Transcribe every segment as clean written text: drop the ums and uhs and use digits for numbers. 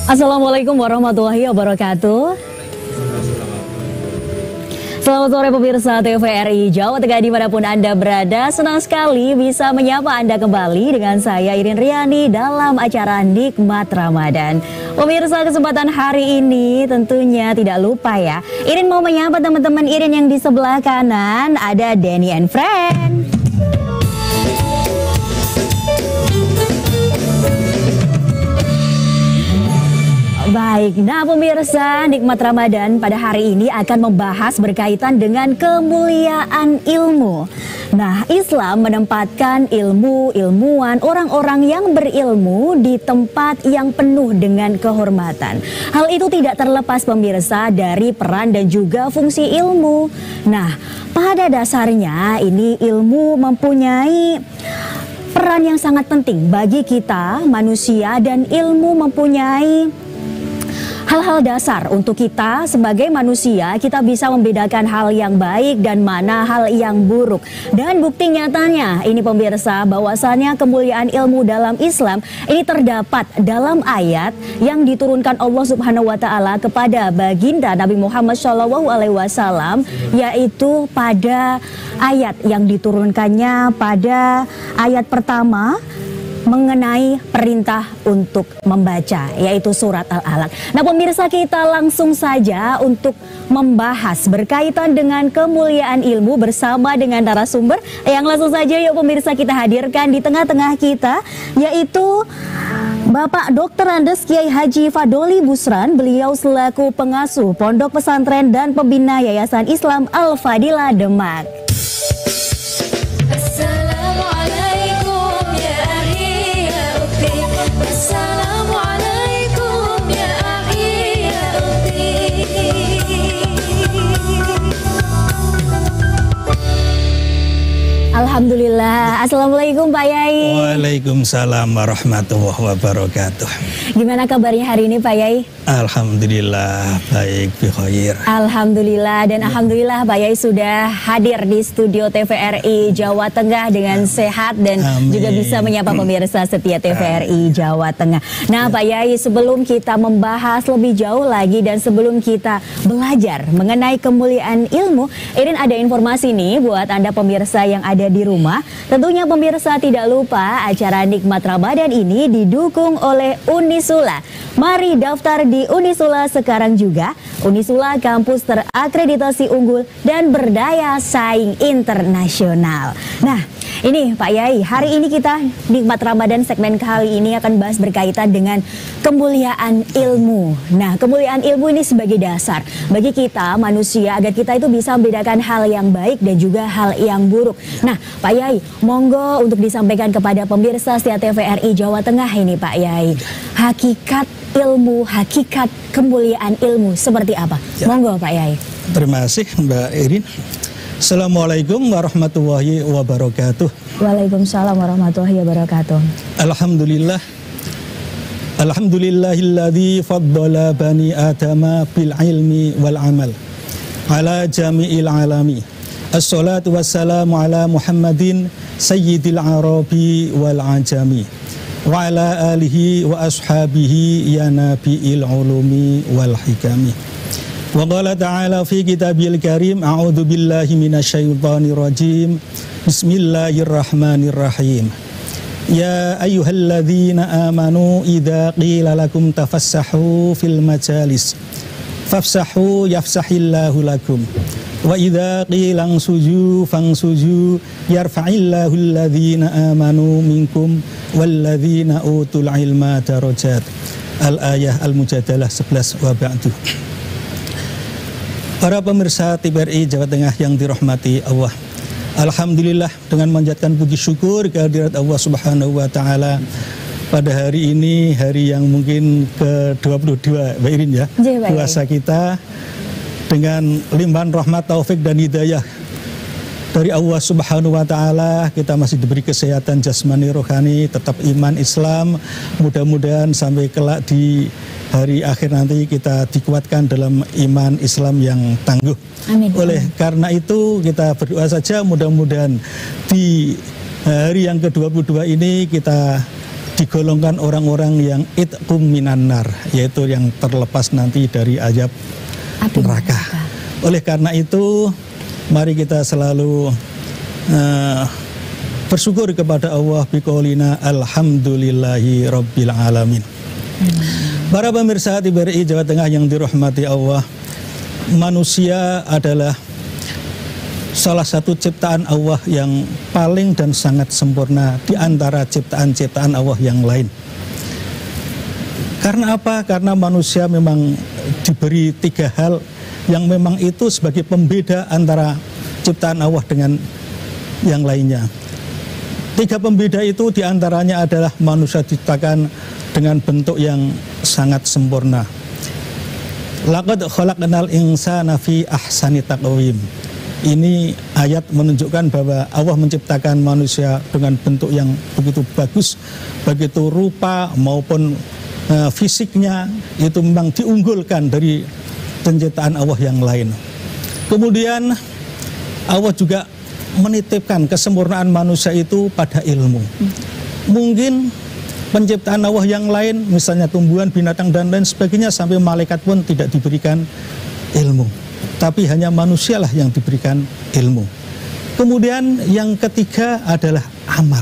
Assalamualaikum warahmatullahi wabarakatuh. Selamat sore pemirsa TVRI Jawa Tengah dimanapun Anda berada. Senang sekali bisa menyapa Anda kembali dengan saya Irin Riani dalam acara Nikmat Ramadan. Pemirsa, kesempatan hari ini tentunya tidak lupa ya, Irin mau menyapa teman-teman Irin yang di sebelah kanan. Ada Denny and Friend. Baik, nah pemirsa, Nikmat Ramadan pada hari ini akan membahas berkaitan dengan kemuliaan ilmu. Nah, Islam menempatkan ilmu, ilmuwan, orang-orang yang berilmu di tempat yang penuh dengan kehormatan. Hal itu tidak terlepas pemirsa dari peran dan juga fungsi ilmu. Nah, pada dasarnya ini ilmu mempunyai peran yang sangat penting bagi kita manusia, dan ilmu mempunyai hal-hal dasar untuk kita sebagai manusia. Kita bisa membedakan hal yang baik dan mana hal yang buruk. Dan bukti nyatanya ini pemirsa, bahwasannya kemuliaan ilmu dalam Islam ini terdapat dalam ayat yang diturunkan Allah Subhanahu wa taala kepada baginda Nabi Muhammad SAW, yaitu pada ayat yang diturunkannya pada ayat pertama mengenai perintah untuk membaca, yaitu surat Al-Alaq. Nah pemirsa, kita langsung saja untuk membahas berkaitan dengan kemuliaan ilmu bersama dengan narasumber yang langsung saja yuk pemirsa kita hadirkan di tengah-tengah kita, yaitu Bapak Dr. Andes Kiai Haji Fadoli Busran. Beliau selaku pengasuh Pondok Pesantren dan pembina Yayasan Islam Al-Fadilah Demak. Alhamdulillah. Assalamualaikum Pak Yai. Waalaikumsalam warahmatullahi wabarakatuh. Gimana kabarnya hari ini Pak Yai? Alhamdulillah baik, bikhair. Alhamdulillah, dan alhamdulillah Pak Yai sudah hadir di studio TVRI Jawa Tengah dengan sehat dan juga bisa menyapa pemirsa setia TVRI Jawa Tengah. Nah Pak Yai, sebelum kita membahas lebih jauh lagi dan sebelum kita belajar mengenai kemuliaan ilmu, Irin ada informasi nih buat Anda pemirsa yang ada di rumah. Tentunya pemirsa tidak lupa acara Nikmat Ramadan ini didukung oleh Unisula. Mari daftar di Unisula sekarang juga. Unisula kampus terakreditasi unggul dan berdaya saing internasional. Nah, ini Pak Yai, hari ini kita Nikmat Ramadan segmen kali ini akan bahas berkaitan dengan kemuliaan ilmu. Nah, kemuliaan ilmu ini sebagai dasar bagi kita manusia agar kita itu bisa membedakan hal yang baik dan juga hal yang buruk. Nah, Pak Yai, monggo untuk disampaikan kepada pemirsa setia TVRI Jawa Tengah ini Pak Yai, hakikat ilmu, hakikat kemuliaan ilmu seperti apa? Ya. Monggo Pak Yai. Terima kasih Mbak Irin. Assalamualaikum warahmatullahi wabarakatuh. Waalaikumsalam warahmatullahi wabarakatuh. Alhamdulillah. Alhamdulillahilladzi faddala bani adama bil ilmi wal amal ala jami'il alami. Assalatu wassalamu ala Muhammadin sayyidil arabi wal ajami wa ala alihi wa ashabihi ya nabiil ulumi wal hikami. Wa qala ta'ala fi kitabil karim, a'udzu billahi minasyaitonir rajim. Bismillahirrahmanirrahim. Ya ayyuhalladzina amanu idza qila lakum tafassahu fil majalis fafsahu yafsahillahu lakum. Wa idza qila ansuju fangsuju yarfa'illahu alladzina amanu minkum walladzina utul ilma darajat. Al-ayah Al-Mujadalah 11 wa ba'du. Para pemirsa TVRI Jawa Tengah yang dirahmati Allah, alhamdulillah dengan menjadikan puji syukur kehadirat Allah Subhanahu wa taala pada hari ini, hari yang mungkin ke-22 Mbak Irin ya, puasa kita dengan limpahan rahmat, taufik dan hidayah dari Allah Subhanahu wa taala. Kita masih diberi kesehatan jasmani rohani, tetap iman Islam. Mudah-mudahan sampai kelak di hari akhir nanti kita dikuatkan dalam iman Islam yang tangguh. Amin. Oleh karena itu kita berdoa saja mudah-mudahan di hari yang ke-22 ini kita digolongkan orang-orang yang itqum minan nar, yaitu yang terlepas nanti dari azab neraka. Oleh karena itu, mari kita selalu bersyukur kepada Allah biqaulina alhamdulillahi rabbil alamin. Para pemirsa TVRI Jawa Tengah yang dirahmati Allah, manusia adalah salah satu ciptaan Allah yang paling dan sangat sempurna di antara ciptaan-ciptaan Allah yang lain. Karena apa? Karena manusia memang diberi 3 hal yang memang itu sebagai pembeda antara ciptaan Allah dengan yang lainnya. 3 pembeda itu diantaranya adalah manusia diciptakan dengan bentuk yang sangat sempurna. Laqad khalaqnal insana fi ahsani taqwim. Ini ayat menunjukkan bahwa Allah menciptakan manusia dengan bentuk yang begitu bagus, begitu rupa maupun fisiknya itu memang diunggulkan dari penciptaan Allah yang lain. Kemudian Allah juga menitipkan kesempurnaan manusia itu pada ilmu. Mungkin penciptaan Allah yang lain, misalnya tumbuhan, binatang dan lain sebagainya, sampai malaikat pun tidak diberikan ilmu, tapi hanya manusialah yang diberikan ilmu. Kemudian yang ketiga adalah amal.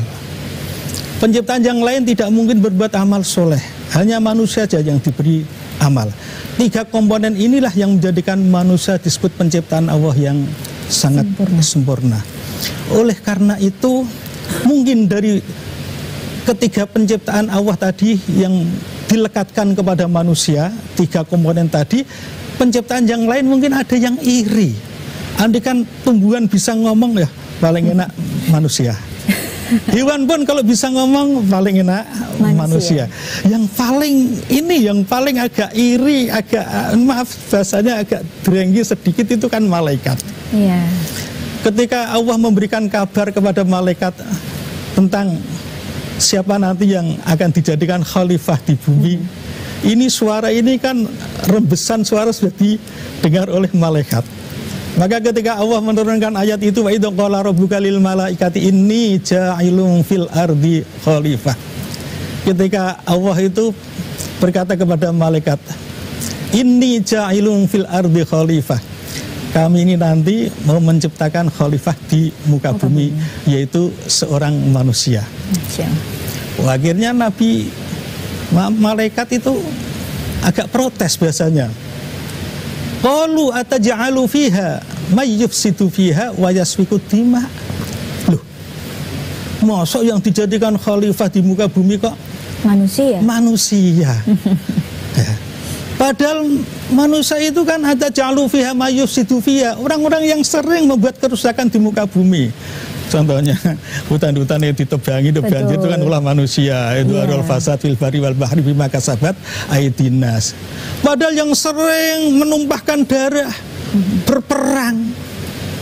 Penciptaan yang lain tidak mungkin berbuat amal soleh, hanya manusia saja yang diberi amal. 3 komponen inilah yang menjadikan manusia disebut penciptaan Allah yang sangat sempurna. Oleh karena itu, mungkin dari ketiga penciptaan Allah tadi yang dilekatkan kepada manusia, 3 komponen tadi, penciptaan yang lain mungkin ada yang iri. Andai kan tumbuhan bisa ngomong, ya paling enak manusia. Hewan pun kalau bisa ngomong paling enak manusia. Yang paling agak iri, agak maaf bahasanya agak drengki sedikit itu kan malaikat. Iya. Ketika Allah memberikan kabar kepada malaikat tentang siapa nanti yang akan dijadikan khalifah di bumi, ini suara ini kan rembesan suara sudah didengar oleh malaikat. Maka ketika Allah menurunkan ayat itu, wa idza qala rabbuka lil malaikati inni ja'ilun fil ardi khalifah. Ketika Allah itu berkata kepada malaikat, inni ja'ilun fil ardi khalifah. Kami ini nanti mau menciptakan khalifah di muka bumi, yaitu seorang manusia. Akhirnya malaikat itu agak protes biasanya. Qalu ataj'alu fiha may yufsidu fiha wa yasfiku dima. Loh, masa yang dijadikan khalifah di muka bumi kok manusia? Ya. Padahal manusia itu kan ataj'alu fiha may yufsidu fiha, orang-orang yang sering membuat kerusakan di muka bumi. Contohnya hutan-hutan yang ditebangi, banjir itu kan ulah manusia. Itu adalah fasad fil bari wal bahri bima kasabat aidinas. Padahal yang sering menumpahkan darah, berperang,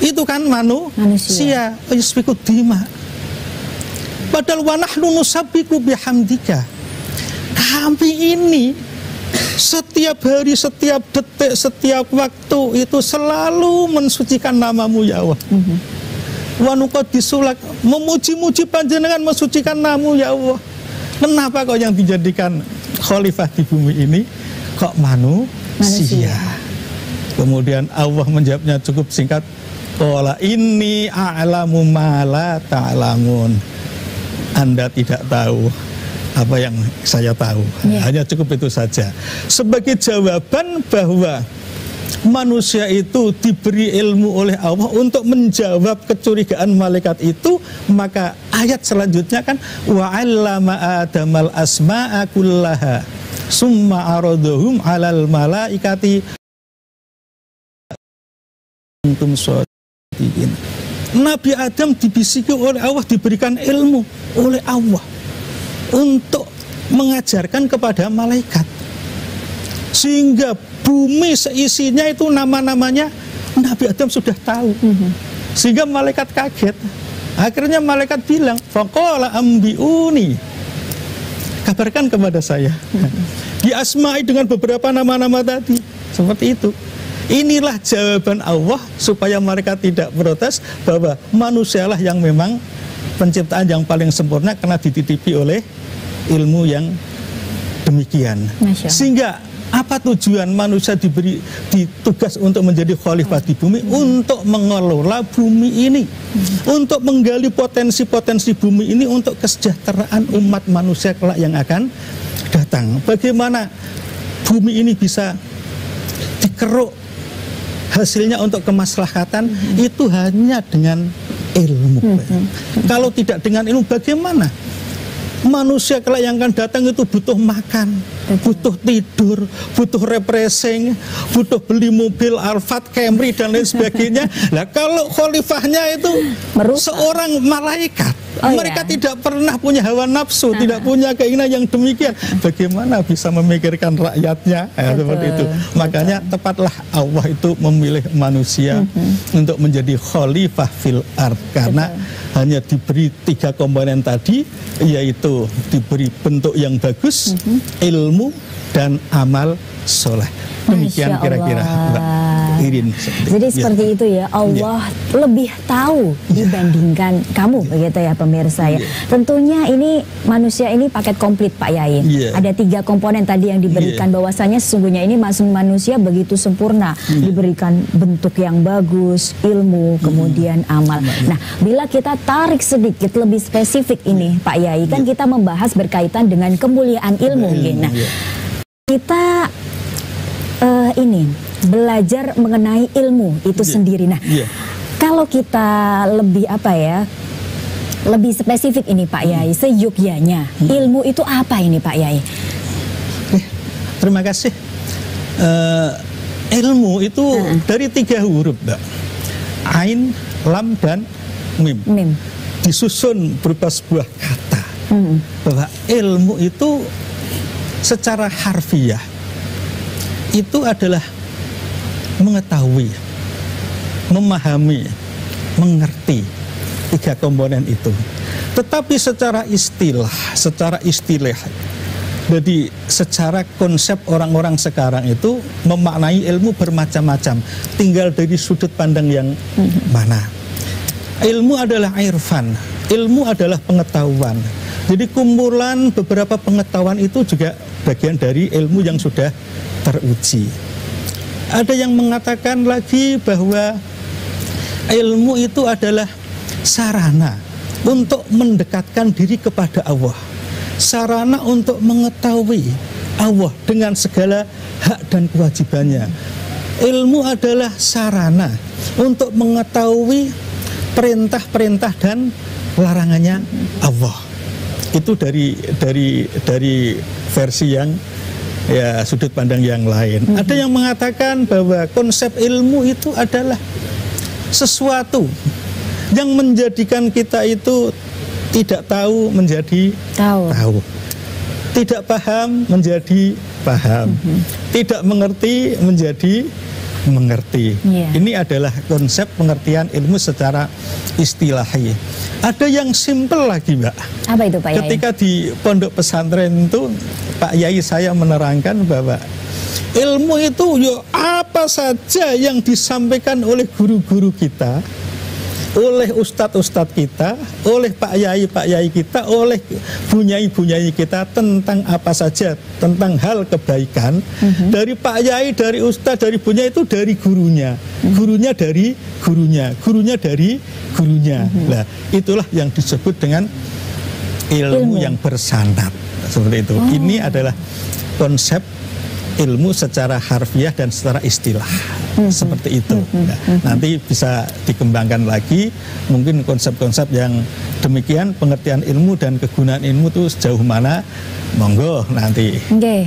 itu kan manusia. Yusfiku dima. Padahal wa nahnu nusabbihu bihamdika. Kami ini setiap hari, setiap detik, setiap waktu itu selalu mensucikan namamu ya Allah. Wanukat disulak, memuji-muji panjenengan, mensucikan namamu ya Allah. Kenapa kok yang dijadikan khalifah di bumi ini kok manusia? Kemudian Allah menjawabnya cukup singkat, qala inni a'lamu ma la ta'lamun. Anda tidak tahu apa yang saya tahu. Hanya cukup itu saja. Sebagai jawaban bahwa manusia itu diberi ilmu oleh Allah untuk menjawab kecurigaan malaikat itu, maka ayat selanjutnya kan wa 'allama adamal asma'a kullaha summa aradhum 'alal malaikati antum shadiqin. Nabi Adam dibisiki oleh Allah, diberikan ilmu oleh Allah untuk mengajarkan kepada malaikat, sehingga bumi seisinya itu nama-namanya Nabi Adam sudah tahu. Sehingga malaikat kaget. Akhirnya malaikat bilang, faqala ambiuni, kabarkan kepada saya. Diasma'i dengan beberapa nama-nama tadi. Seperti itu. Inilah jawaban Allah supaya mereka tidak protes bahwa manusialah yang memang penciptaan yang paling sempurna karena dititipi oleh ilmu yang demikian. Sehingga apa tujuan manusia ditugas untuk menjadi khalifah di bumi? Untuk mengelola bumi ini, untuk menggali potensi-potensi bumi ini untuk kesejahteraan umat manusia kelak yang akan datang. Bagaimana bumi ini bisa dikeruk hasilnya untuk kemaslahatan? Itu hanya dengan ilmu. Kalau tidak dengan ilmu, bagaimana manusia kelak yang akan datang itu butuh makan, butuh tidur, butuh refreshing, butuh beli mobil Alphard, Camry dan lain sebagainya. Nah, kalau khalifahnya itu seorang malaikat, mereka tidak pernah punya hawa nafsu, tidak punya keinginan yang demikian. Bagaimana bisa memikirkan rakyatnya? Seperti itu. Makanya tepatlah Allah itu memilih manusia untuk menjadi khalifah fil ard, karena hanya diberi 3 komponen tadi, yaitu diberi bentuk yang bagus, ilmu, dan amal soleh. Demikian kira-kira Mbak Irin. Jadi seperti itu ya, Allah lebih tahu dibandingkan kamu, begitu ya pemirsa ya. Tentunya ini manusia ini paket komplit Pak Yai. Ada 3 komponen tadi yang diberikan, bahwasanya sesungguhnya ini manusia begitu sempurna, diberikan bentuk yang bagus, ilmu, kemudian amal. Nah, bila kita tarik sedikit lebih spesifik ini Pak Yai, kan kita membahas berkaitan dengan kemuliaan ilmu. Nah, kita ini belajar mengenai ilmu itu sendiri. Nah, kalau kita lebih lebih spesifik ini Pak Yai, seyogyanya ilmu itu apa ini Pak Yai? Terima kasih. Ilmu itu dari 3 huruf, Mbak. Ain, lam, dan mim. Disusun berupa sebuah kata. Bahwa ilmu itu secara harfiah itu adalah mengetahui, memahami, mengerti 3 komponen itu. Tetapi secara istilah, jadi secara konsep orang-orang sekarang itu memaknai ilmu bermacam-macam, tinggal dari sudut pandang yang mana. Ilmu adalah irfan, ilmu adalah pengetahuan. Jadi kumpulan beberapa pengetahuan itu juga bagian dari ilmu yang sudah teruji. Ada yang mengatakan lagi bahwa ilmu itu adalah sarana untuk mendekatkan diri kepada Allah, sarana untuk mengetahui Allah dengan segala hak dan kewajibannya. Ilmu adalah sarana untuk mengetahui perintah-perintah dan larangannya Allah. Itu dari versi yang sudut pandang yang lain. Ada yang mengatakan bahwa konsep ilmu itu adalah sesuatu yang menjadikan kita itu tidak tahu menjadi tahu. Tidak paham menjadi paham. Tidak mengerti menjadi mengerti. Ini adalah konsep pengertian ilmu secara istilahi. Ada yang simpel lagi, Mbak. Apa itu Pak Yai? Ketika di pondok pesantren itu Pak Yai saya menerangkan bahwa ilmu itu apa saja yang disampaikan oleh guru-guru kita, oleh ustadz-ustadz kita, oleh Pak Yai kita, oleh bunyai kita tentang apa saja, tentang hal kebaikan, dari Pak Yai, dari ustadz, dari bunyai itu dari gurunya, gurunya dari gurunya, gurunya dari gurunya. Nah, itulah yang disebut dengan ilmu yang bersanad, seperti itu. Ini adalah konsep ilmu secara harfiah dan secara istilah, seperti itu. Nah, nanti bisa dikembangkan lagi mungkin konsep-konsep yang demikian, pengertian ilmu dan kegunaan ilmu itu sejauh mana, monggo nanti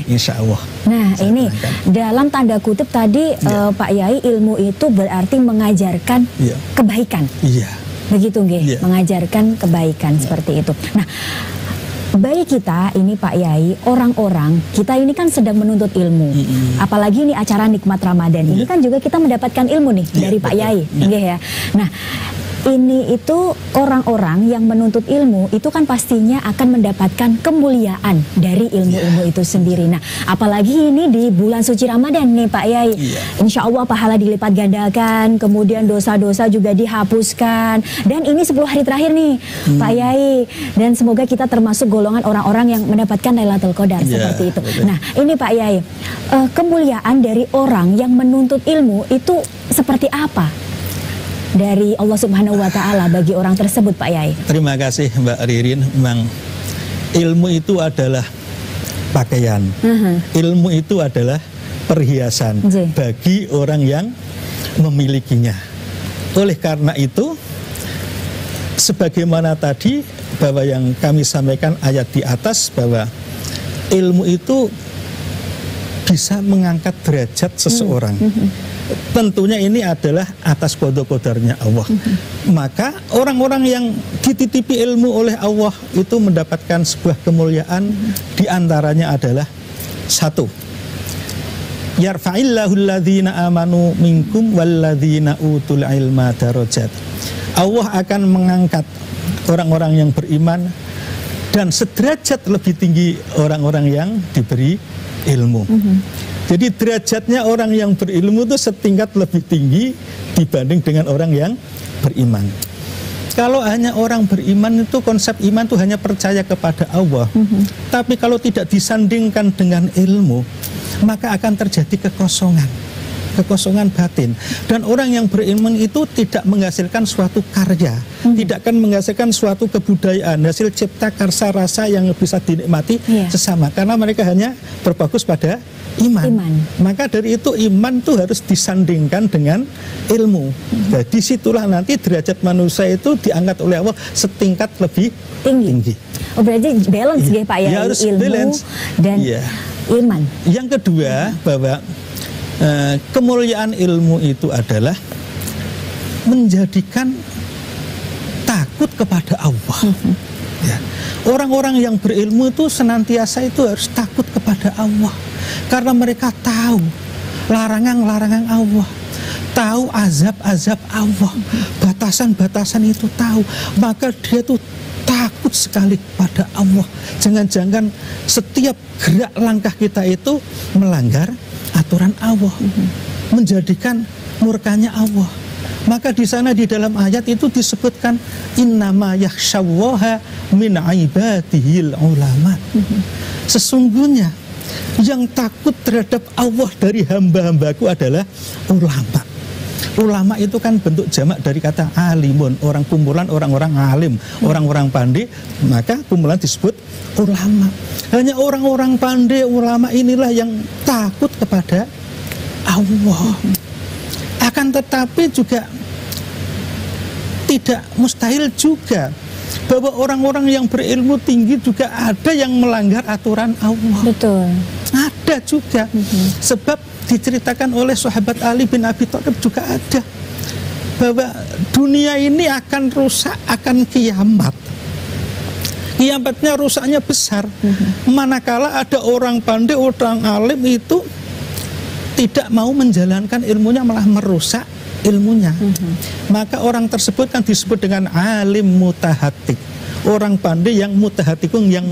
insya Allah. Nah, ini dalam tanda kutip tadi Pak Yai, ilmu itu berarti mengajarkan kebaikan. Begitu mengajarkan kebaikan seperti itu. Nah, bagi kita ini Pak Yai, orang-orang kita ini kan sedang menuntut ilmu. Apalagi ini acara Nikmat Ramadan ini kan juga kita mendapatkan ilmu nih dari Pak Yai. Nah, ini itu orang-orang yang menuntut ilmu itu kan pastinya akan mendapatkan kemuliaan dari ilmu-ilmu itu sendiri. Nah, apalagi ini di bulan suci Ramadan nih Pak Yai. Insya Allah pahala dilipat gandakan, kemudian dosa-dosa juga dihapuskan. Dan ini 10 hari terakhir nih Pak Yai. Dan semoga kita termasuk golongan orang-orang yang mendapatkan Lailatul Qadar seperti itu. Nah, ini Pak Yai, kemuliaan dari orang yang menuntut ilmu itu seperti apa dari Allah Subhanahu wa Ta'ala bagi orang tersebut, Pak Yai? Terima kasih Mbak Ririn. Memang ilmu itu adalah pakaian, ilmu itu adalah perhiasan bagi orang yang memilikinya. Oleh karena itu, sebagaimana tadi bahwa yang kami sampaikan ayat di atas, bahwa ilmu itu bisa mengangkat derajat seseorang. Tentunya ini adalah atas qada-qadarnya Allah. Maka orang-orang yang dititipi ilmu oleh Allah itu mendapatkan sebuah kemuliaan. Di antaranya adalah satu, yarfa'illahu alladhina amanu minkum walladzina utul ilma darajat. Allah akan mengangkat orang-orang yang beriman dan sederajat lebih tinggi orang-orang yang diberi ilmu. Jadi derajatnya orang yang berilmu itu setingkat lebih tinggi dibanding dengan orang yang beriman. Kalau hanya orang beriman itu, konsep iman itu hanya percaya kepada Allah. Tapi kalau tidak disandingkan dengan ilmu, maka akan terjadi kekosongan batin. Dan orang yang beriman itu tidak menghasilkan suatu karya, tidak akan menghasilkan suatu kebudayaan, hasil cipta karsa rasa yang bisa dinikmati sesama, karena mereka hanya berfokus pada iman. Maka dari itu iman itu harus disandingkan dengan ilmu. Nah, disitulah nanti derajat manusia itu diangkat oleh Allah setingkat lebih tinggi. Oh, berarti balance ya Pak ya, harus ilmu balance dan iman. Yang kedua, bahwa kemuliaan ilmu itu adalah menjadikan takut kepada Allah. Orang-orang yang berilmu itu senantiasa itu harus takut kepada Allah, karena mereka tahu larangan-larangan Allah, tahu azab-azab Allah, batasan-batasan itu tahu. Maka dia tuh takut sekali pada Allah. Jangan-jangan setiap gerak langkah kita itu melanggar aturan Allah, menjadikan murkanya Allah. Maka di sana di dalam ayat itu disebutkan innama yakhsyallaha min ibadihil ulama. Sesungguhnya yang takut terhadap Allah dari hamba-hambaku adalah ulama. Ulama itu kan bentuk jamak dari kata alimun, orang kumpulan orang-orang alim, orang-orang pandai, maka kumpulan disebut ulama. Hanya orang-orang pandai, ulama inilah yang takut kepada Allah. Akan tetapi juga tidak mustahil juga bahwa orang-orang yang berilmu tinggi juga ada yang melanggar aturan Allah. Betul. Ada juga. Sebab diceritakan oleh sahabat Ali bin Abi Thalib juga ada, bahwa dunia ini akan rusak, akan kiamat. Kiamatnya rusaknya besar. Manakala ada orang pandai, orang alim itu tidak mau menjalankan ilmunya, malah merusak ilmunya. Maka orang tersebut kan disebut dengan alim mutahatik. Orang pandai yang mutahatikun, yang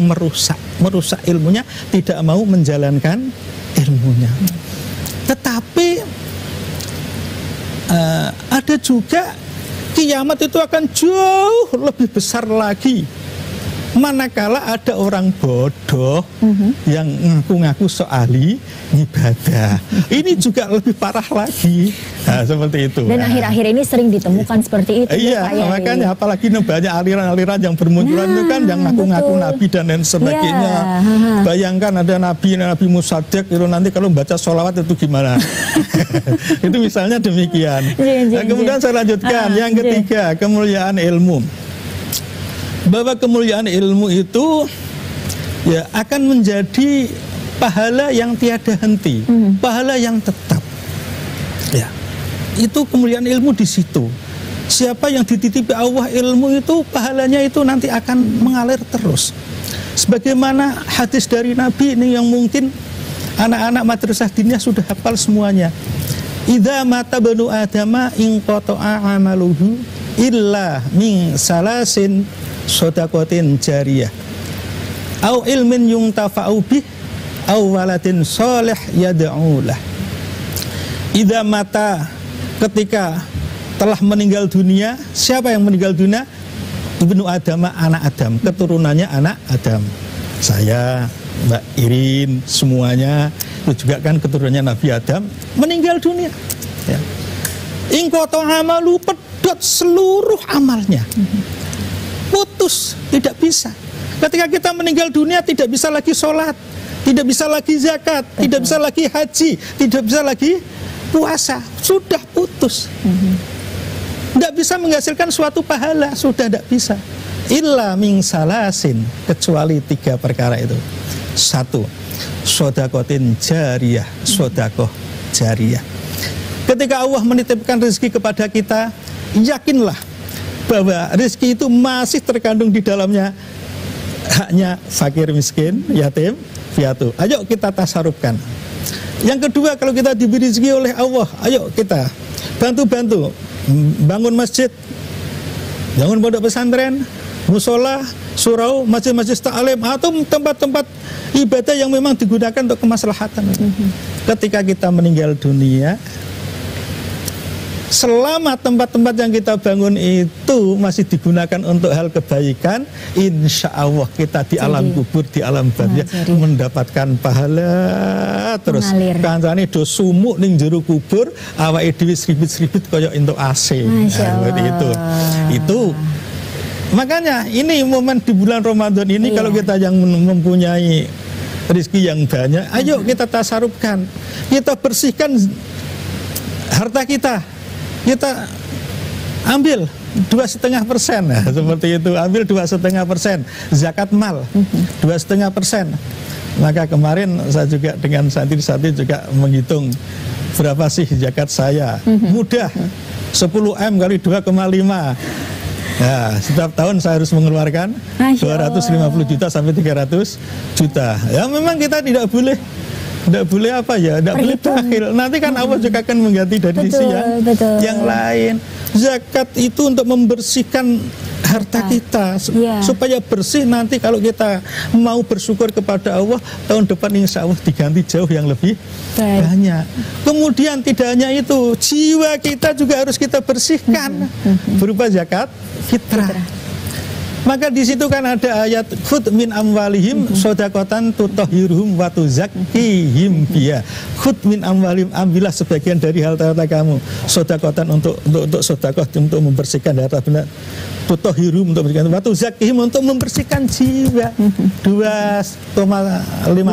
merusak ilmunya, tidak mau menjalankan ilmunya. Tetapi ada juga kiamat itu akan jauh lebih besar lagi manakala ada orang bodoh yang ngaku-ngaku soali ibadah. Ini juga lebih parah lagi. Nah, seperti itu. Dan akhir-akhir ini sering ditemukan seperti itu. Iya, makanya apalagi banyak aliran-aliran yang bermunculan itu kan yang ngaku-ngaku nabi dan lain sebagainya. Bayangkan ada nabi musaddiq itu, nanti kalau baca sholawat itu gimana? Itu misalnya demikian. Nah, kemudian saya lanjutkan. Yang ketiga, kemuliaan ilmu. Bahwa kemuliaan ilmu itu ya akan menjadi pahala yang tiada henti, pahala yang tetap. Ya, itu kemuliaan ilmu di situ. Siapa yang dititipi Allah ilmu itu, pahalanya itu nanti akan mengalir terus. Sebagaimana hadis dari Nabi ini yang mungkin anak-anak madrasah diniyah sudah hafal semuanya. Idza mata banu adama in qata'a amaluhu illa min salasin shadaqatin jariyah au ilmin yuntafa'u bih au waladin sholih yad'u lah. Idza mata, ketika telah meninggal dunia. Siapa yang meninggal dunia? Ibnu Adam, anak Adam, keturunannya anak Adam. Saya, Mbak Irin, semuanya itu juga kan keturunannya Nabi Adam meninggal dunia. Ya. Ingkoto amalu, pedot seluruh amalnya, putus, tidak bisa. Ketika kita meninggal dunia tidak bisa lagi sholat, tidak bisa lagi zakat, tidak bisa lagi haji, tidak bisa lagi puasa, sudah putus. Tidak bisa menghasilkan suatu pahala, sudah tidak bisa. Illa min salasin, kecuali 3 perkara itu. 1, shadaqatin jariyah, sedekah jariyah. Ketika Allah menitipkan rezeki kepada kita, yakinlah bahwa rezeki itu masih terkandung di dalamnya haknya fakir, miskin, yatim, piatu. Ayo kita tasarufkan. Yang kedua, kalau kita diberi rezeki oleh Allah, ayo kita bantu-bantu bangun masjid, bangun pondok pesantren, musola, surau, masjid-masjid ta'lim, atau tempat-tempat ibadah yang memang digunakan untuk kemaslahatan. Ketika kita meninggal dunia, selama tempat-tempat yang kita bangun itu masih digunakan untuk hal kebaikan, insya Allah kita di alam kubur, di alam barzah mendapatkan pahala terus. Kancane do sumuk ning jero kubur, awake dhewe sribit-sribit kaya entuk AC. Itu makanya ini momen di bulan Ramadan ini, kalau kita yang mempunyai rezeki yang banyak, ayo kita tasarufkan, kita bersihkan harta kita. Kita ambil 2,5%, nah, seperti itu, ambil 2,5% zakat mal, 2,5%. Maka kemarin saya juga dengan santri-santri juga menghitung berapa sih zakat saya. Mudah, 10M kali 2,5. Nah, setiap tahun saya harus mengeluarkan 250 juta sampai 300 juta. Ya memang kita tidak boleh apa ya, tidak boleh bakhil. Nanti kan Allah juga akan mengganti dari sisi yang lain. Zakat itu untuk membersihkan harta kita supaya bersih. Nanti kalau kita mau bersyukur kepada Allah, tahun depan insya Allah diganti jauh yang lebih banyak. Kemudian tidak hanya itu, jiwa kita juga harus kita bersihkan berupa zakat fitrah. Maka di situ kan ada ayat khud min amwalihim shadaqatan tutahhiruhum wa tuzakkihim biha. Khud min amwalihim, ambillah sebagian dari harta kamu, shadaqatan untuk sedekah, untuk membersihkan harta benar, tutahhiruhum untuk membersihkan, wa tuzakkihim untuk membersihkan jiwa. 2,5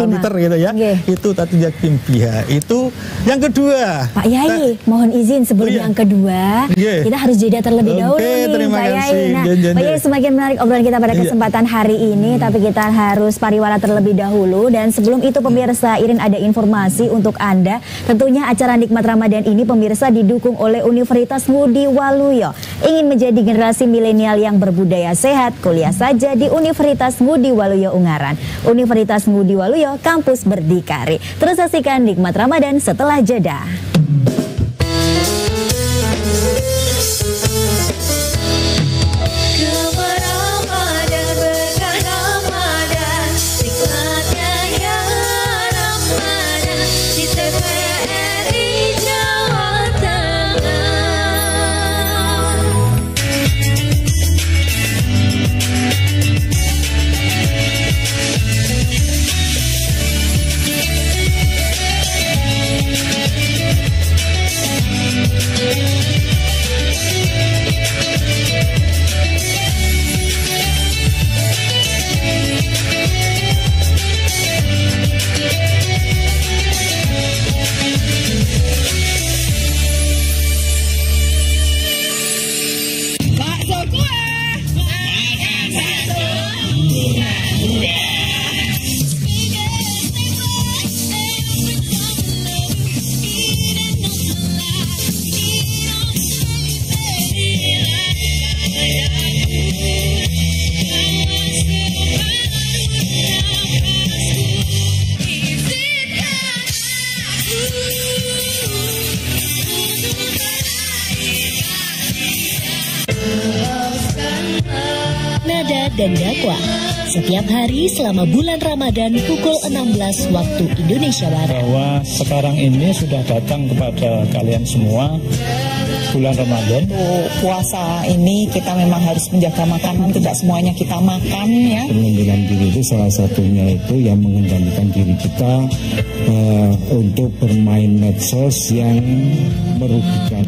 liter gitu ya. Itu tuzakkihim biha. Itu yang kedua. Pak Yai, mohon izin sebelum yang kedua, kita harus jeda terlebih dahulu nih, Pak Yai. Nah, Pak Yai, semakin menarik obrolan kita pada kesempatan hari ini, tapi kita harus pariwara terlebih dahulu. Dan sebelum itu pemirsa, Irin ada informasi untuk Anda. Tentunya acara Nikmat Ramadan ini pemirsa didukung oleh Universitas Ngudi Waluyo. Ingin menjadi generasi milenial yang berbudaya sehat, kuliah saja di Universitas Ngudi Waluyo Ungaran. Universitas Ngudi Waluyo, kampus berdikari. Terus saksikan Nikmat Ramadan setelah jeda. dan dakwah. Setiap hari selama bulan Ramadan pukul 16 waktu Indonesia Barat. Bahwa sekarang ini sudah datang kepada kalian semua bulan Ramadan. Puasa ini kita memang harus menjaga makanan, tidak semuanya kita makan ya. Pengendalian diri itu salah satunya itu yang mengendalikan diri kita untuk bermain medsos yang merugikan.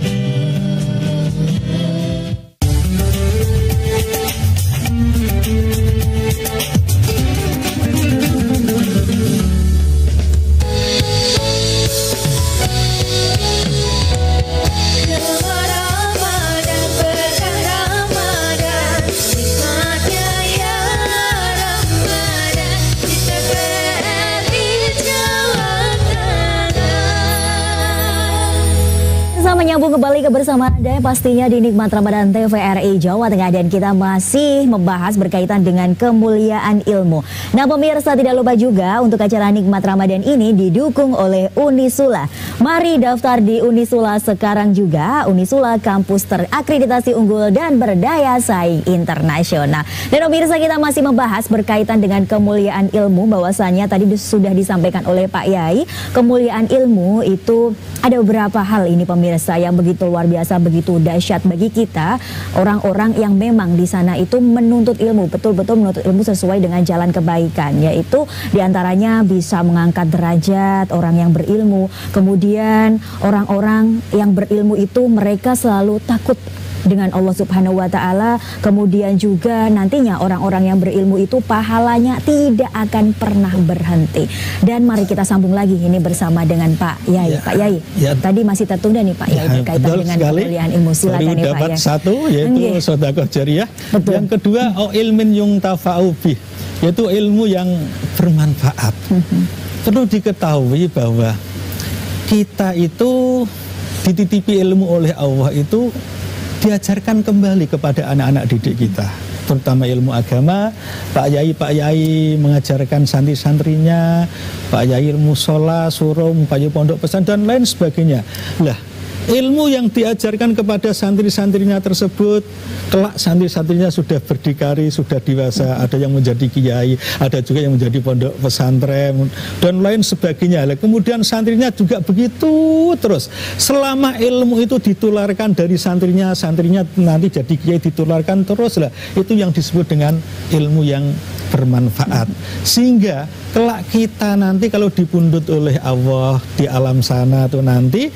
Menyambung kembali kebersamaan Anda pastinya di Nikmat Ramadan TVRI Jawa Tengah, dan kita masih membahas berkaitan dengan kemuliaan ilmu. Nah pemirsa, tidak lupa juga untuk acara Nikmat Ramadan ini didukung oleh Unisula. Mari daftar di Unisula sekarang juga. Unisula kampus terakreditasi unggul dan berdaya saing internasional. Dan pemirsa, kita masih membahas berkaitan dengan kemuliaan ilmu, bahwasanya tadi sudah disampaikan oleh Pak Yai, kemuliaan ilmu itu ada beberapa hal ini pemirsa yang begitu luar biasa, begitu dahsyat bagi kita orang-orang yang memang di sana itu menuntut ilmu, betul-betul menuntut ilmu sesuai dengan jalan kebaikan, yaitu diantaranya bisa mengangkat derajat orang yang berilmu. Kemudian orang-orang yang berilmu itu mereka selalu takut dengan Allah Subhanahu wa Ta'ala. Kemudian juga nantinya orang-orang yang berilmu itu pahalanya tidak akan pernah berhenti. Dan mari kita sambung lagi ini bersama dengan Pak Yai. Pak Yai, tadi masih tertunda nih Pak Yai berkaitan dengan kemuliaan ilmu. Silakan nih Pak dapat Yai. Satu yaitu sedekah jariyah. Yang kedua ilmin yung tafa'u bih, yaitu ilmu yang bermanfaat. Perlu diketahui bahwa kita itu dititipi ilmu oleh Allah itu diajarkan kembali kepada anak-anak didik kita, terutama ilmu agama. Pak Yai mengajarkan santri-santrinya, Pak Yai ilmu sholat, surum, Pak Yai pondok pesan dan lain sebagainya. Lah, ilmu yang diajarkan kepada santri-santrinya tersebut, kelak santri-santrinya sudah berdikari, sudah dewasa, ada yang menjadi kiai, ada juga yang menjadi pondok pesantren dan lain sebagainya. Kemudian santrinya juga begitu terus. Selama ilmu itu ditularkan dari santrinya, santrinya nanti jadi kiai ditularkan terus lah. Itu yang disebut dengan ilmu yang bermanfaat. Sehingga kelak kita nanti kalau dipundut oleh Allah di alam sana tuh nanti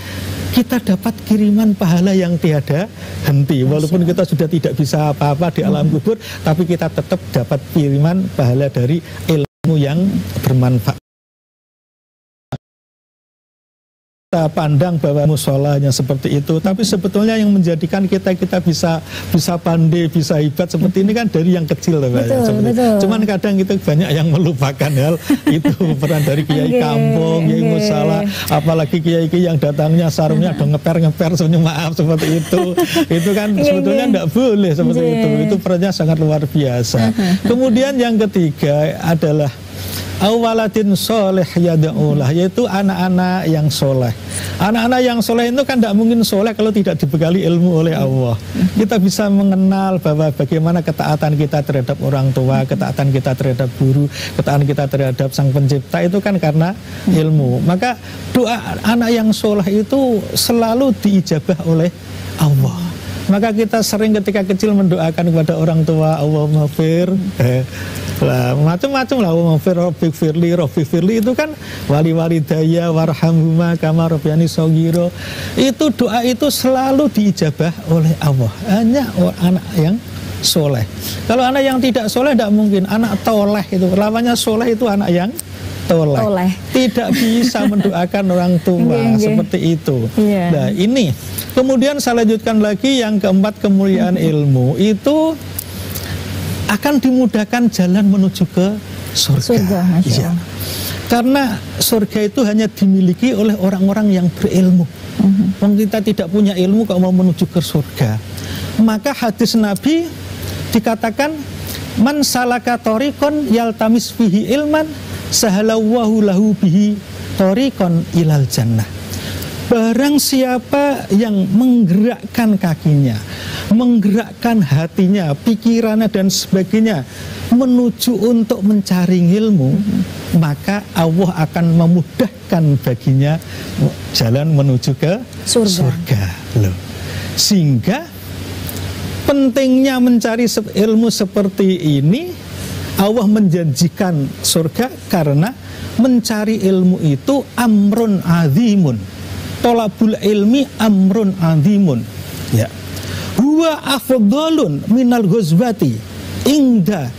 kita dapat kiriman pahala yang tiada henti. Walaupun kita sudah tidak bisa apa-apa di alam kubur, tapi kita tetap dapat kiriman pahala dari ilmu yang bermanfaat. Kita pandang bahwa musolanya seperti itu, tapi sebetulnya yang menjadikan kita bisa pandai, bisa hebat seperti ini kan dari yang kecil, betul. Cuman kadang itu banyak yang melupakan hal itu. Peran dari kiai kampung, kiai musola, apalagi kiai yang datangnya sarungnya ada ngeper senyum maaf seperti itu kan sebetulnya tidak boleh seperti itu. Itu perannya sangat luar biasa. Kemudian yang ketiga adalah awaladin soleh yada'ulah, yaitu anak-anak yang soleh. Anak-anak yang soleh itu kan tidak mungkin soleh kalau tidak dibekali ilmu oleh Allah. Kita bisa mengenal bahwa bagaimana ketaatan kita terhadap orang tua, ketaatan kita terhadap guru, ketaatan kita terhadap sang pencipta itu kan karena ilmu. Maka doa anak yang soleh itu selalu diijabah oleh Allah. Maka kita sering ketika kecil mendoakan kepada orang tua, Allahumma fir, macam-macam lah, Allahumma fir, Rabbi firli itu kan wali daya warhamhuma kama rabbiyani shaghira. Itu doa itu selalu diijabah oleh Allah. Hanya anak yang soleh. Kalau anak yang tidak soleh tidak mungkin. Anak toleh itu, lawannya soleh itu anak yang toleh. Tidak bisa mendoakan orang tua seperti itu. Nah ini. Kemudian saya lanjutkan lagi yang keempat, kemuliaan ilmu itu akan dimudahkan jalan menuju ke surga. Ya. Karena surga itu hanya dimiliki oleh orang-orang yang berilmu. Kita tidak punya ilmu kalau mau menuju ke surga. Maka hadis Nabi dikatakan man salaka tariqon yaltamis fihi ilman sahalallahu lahu bihi tariqon ilal jannah. Barang siapa yang menggerakkan kakinya menggerakkan hatinya, pikirannya dan sebagainya menuju untuk mencari ilmu, maka Allah akan memudahkan baginya jalan menuju ke surga. Loh. Sehingga pentingnya mencari ilmu seperti ini, Allah menjanjikan surga karena mencari ilmu itu amrun azimun. Tolabul ilmi amrun azimun. Ya. Huwa afdalun minal ghazwati inda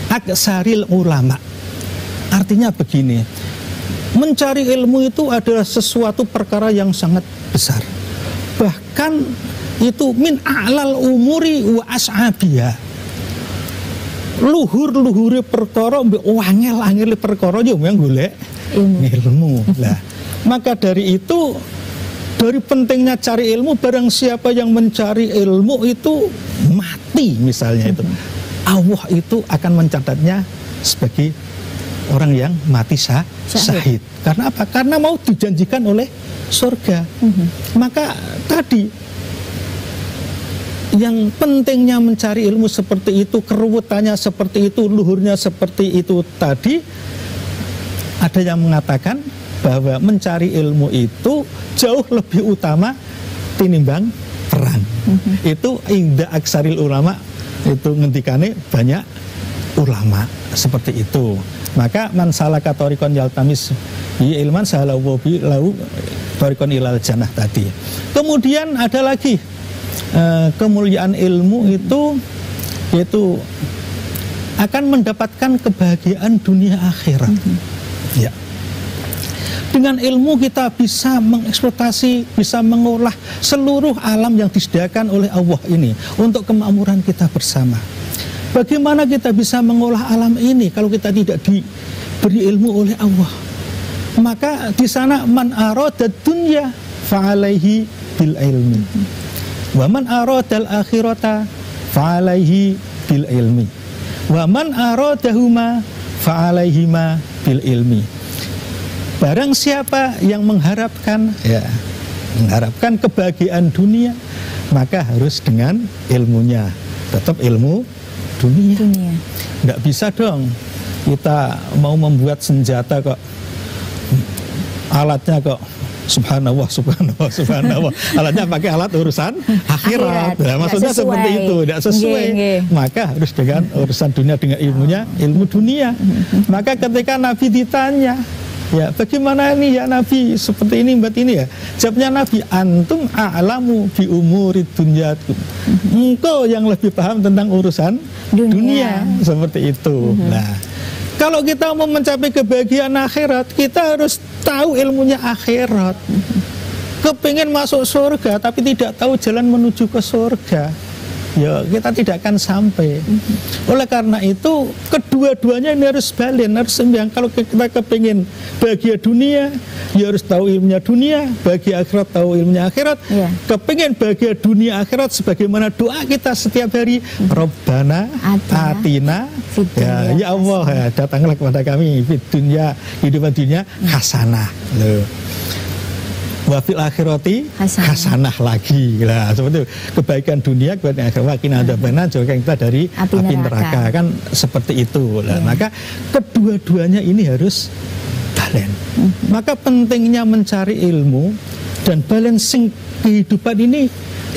aksaril ulama. Artinya begini, mencari ilmu itu adalah sesuatu perkara yang sangat besar. Bahkan itu min a'lal umuri wa as'abiha. Luhur-luhure perkara mbek wangel-angel perkara yo yang golek ilmu. Lah, maka dari itu, dari pentingnya cari ilmu, barang siapa yang mencari ilmu itu mati misalnya itu, Allah itu akan mencatatnya sebagai orang yang mati syahid. Karena apa? Karena mau dijanjikan oleh surga. Maka tadi yang pentingnya mencari ilmu seperti itu, keruwetannya seperti itu, luhurnya seperti itu tadi, ada yang mengatakan bahwa mencari ilmu itu jauh lebih utama tinimbang perang. Itu inda aksaril ulama, itu ngendikane banyak ulama seperti itu. Maka man salaka tariqan yaltamis bi ilman sahalahu bi lahu tariqan ilal jannah tadi. Kemudian ada lagi kemuliaan ilmu itu, yaitu akan mendapatkan kebahagiaan dunia akhirat. Ya. Dengan ilmu kita bisa mengeksploitasi, bisa mengolah seluruh alam yang disediakan oleh Allah ini untuk kemakmuran kita bersama. Bagaimana kita bisa mengolah alam ini kalau kita tidak diberi ilmu oleh Allah? Maka di sana man arada dunya fa'alaihi bil ilmi. Wa man aradal akhirata fa'alaihi bil ilmi. Wa man aradahuma fa'alaihima bil ilmi. Barang siapa yang mengharapkan kebahagiaan dunia, maka harus dengan ilmunya. Tetap ilmu dunia. Nggak bisa dong kita mau membuat senjata kok alatnya kok subhanallah. Alatnya pakai alat urusan akhirat. Nah, maksudnya seperti itu, tidak sesuai. Maka harus dengan urusan dunia, dengan ilmunya, ilmu dunia. Maka ketika Nabi ditanya, ya bagaimana ini ya Nabi, seperti ini buat ini ya, jawabnya Nabi, antum a'lamu bi umuri dunyakum. Engkau yang lebih paham tentang urusan dunia. Seperti itu. Nah, kalau kita mau mencapai kebahagiaan akhirat, kita harus tahu ilmunya akhirat. Kepingin masuk surga tapi tidak tahu jalan menuju ke surga, ya kita tidak akan sampai. Oleh karena itu kedua-duanya ini harus balance, harus seimbang. Kalau kita kepingin bahagia dunia, ya harus tahu ilmunya dunia. Bahagia akhirat, tahu ilmunya akhirat. Kepingin bahagia dunia akhirat sebagaimana doa kita setiap hari, Rabbana atina, ya Allah ya, datanglah kepada kami fid dunya, hidupan dunia hasanah. Loh. Wafil akhirati hasanah lagi lah, seperti itu. Kebaikan dunia, kebaikan akhirat, wakin adzabannar, jauhkan kita dari api neraka, kan seperti itu lah. Maka kedua-duanya ini harus balance. Maka pentingnya mencari ilmu dan balancing kehidupan ini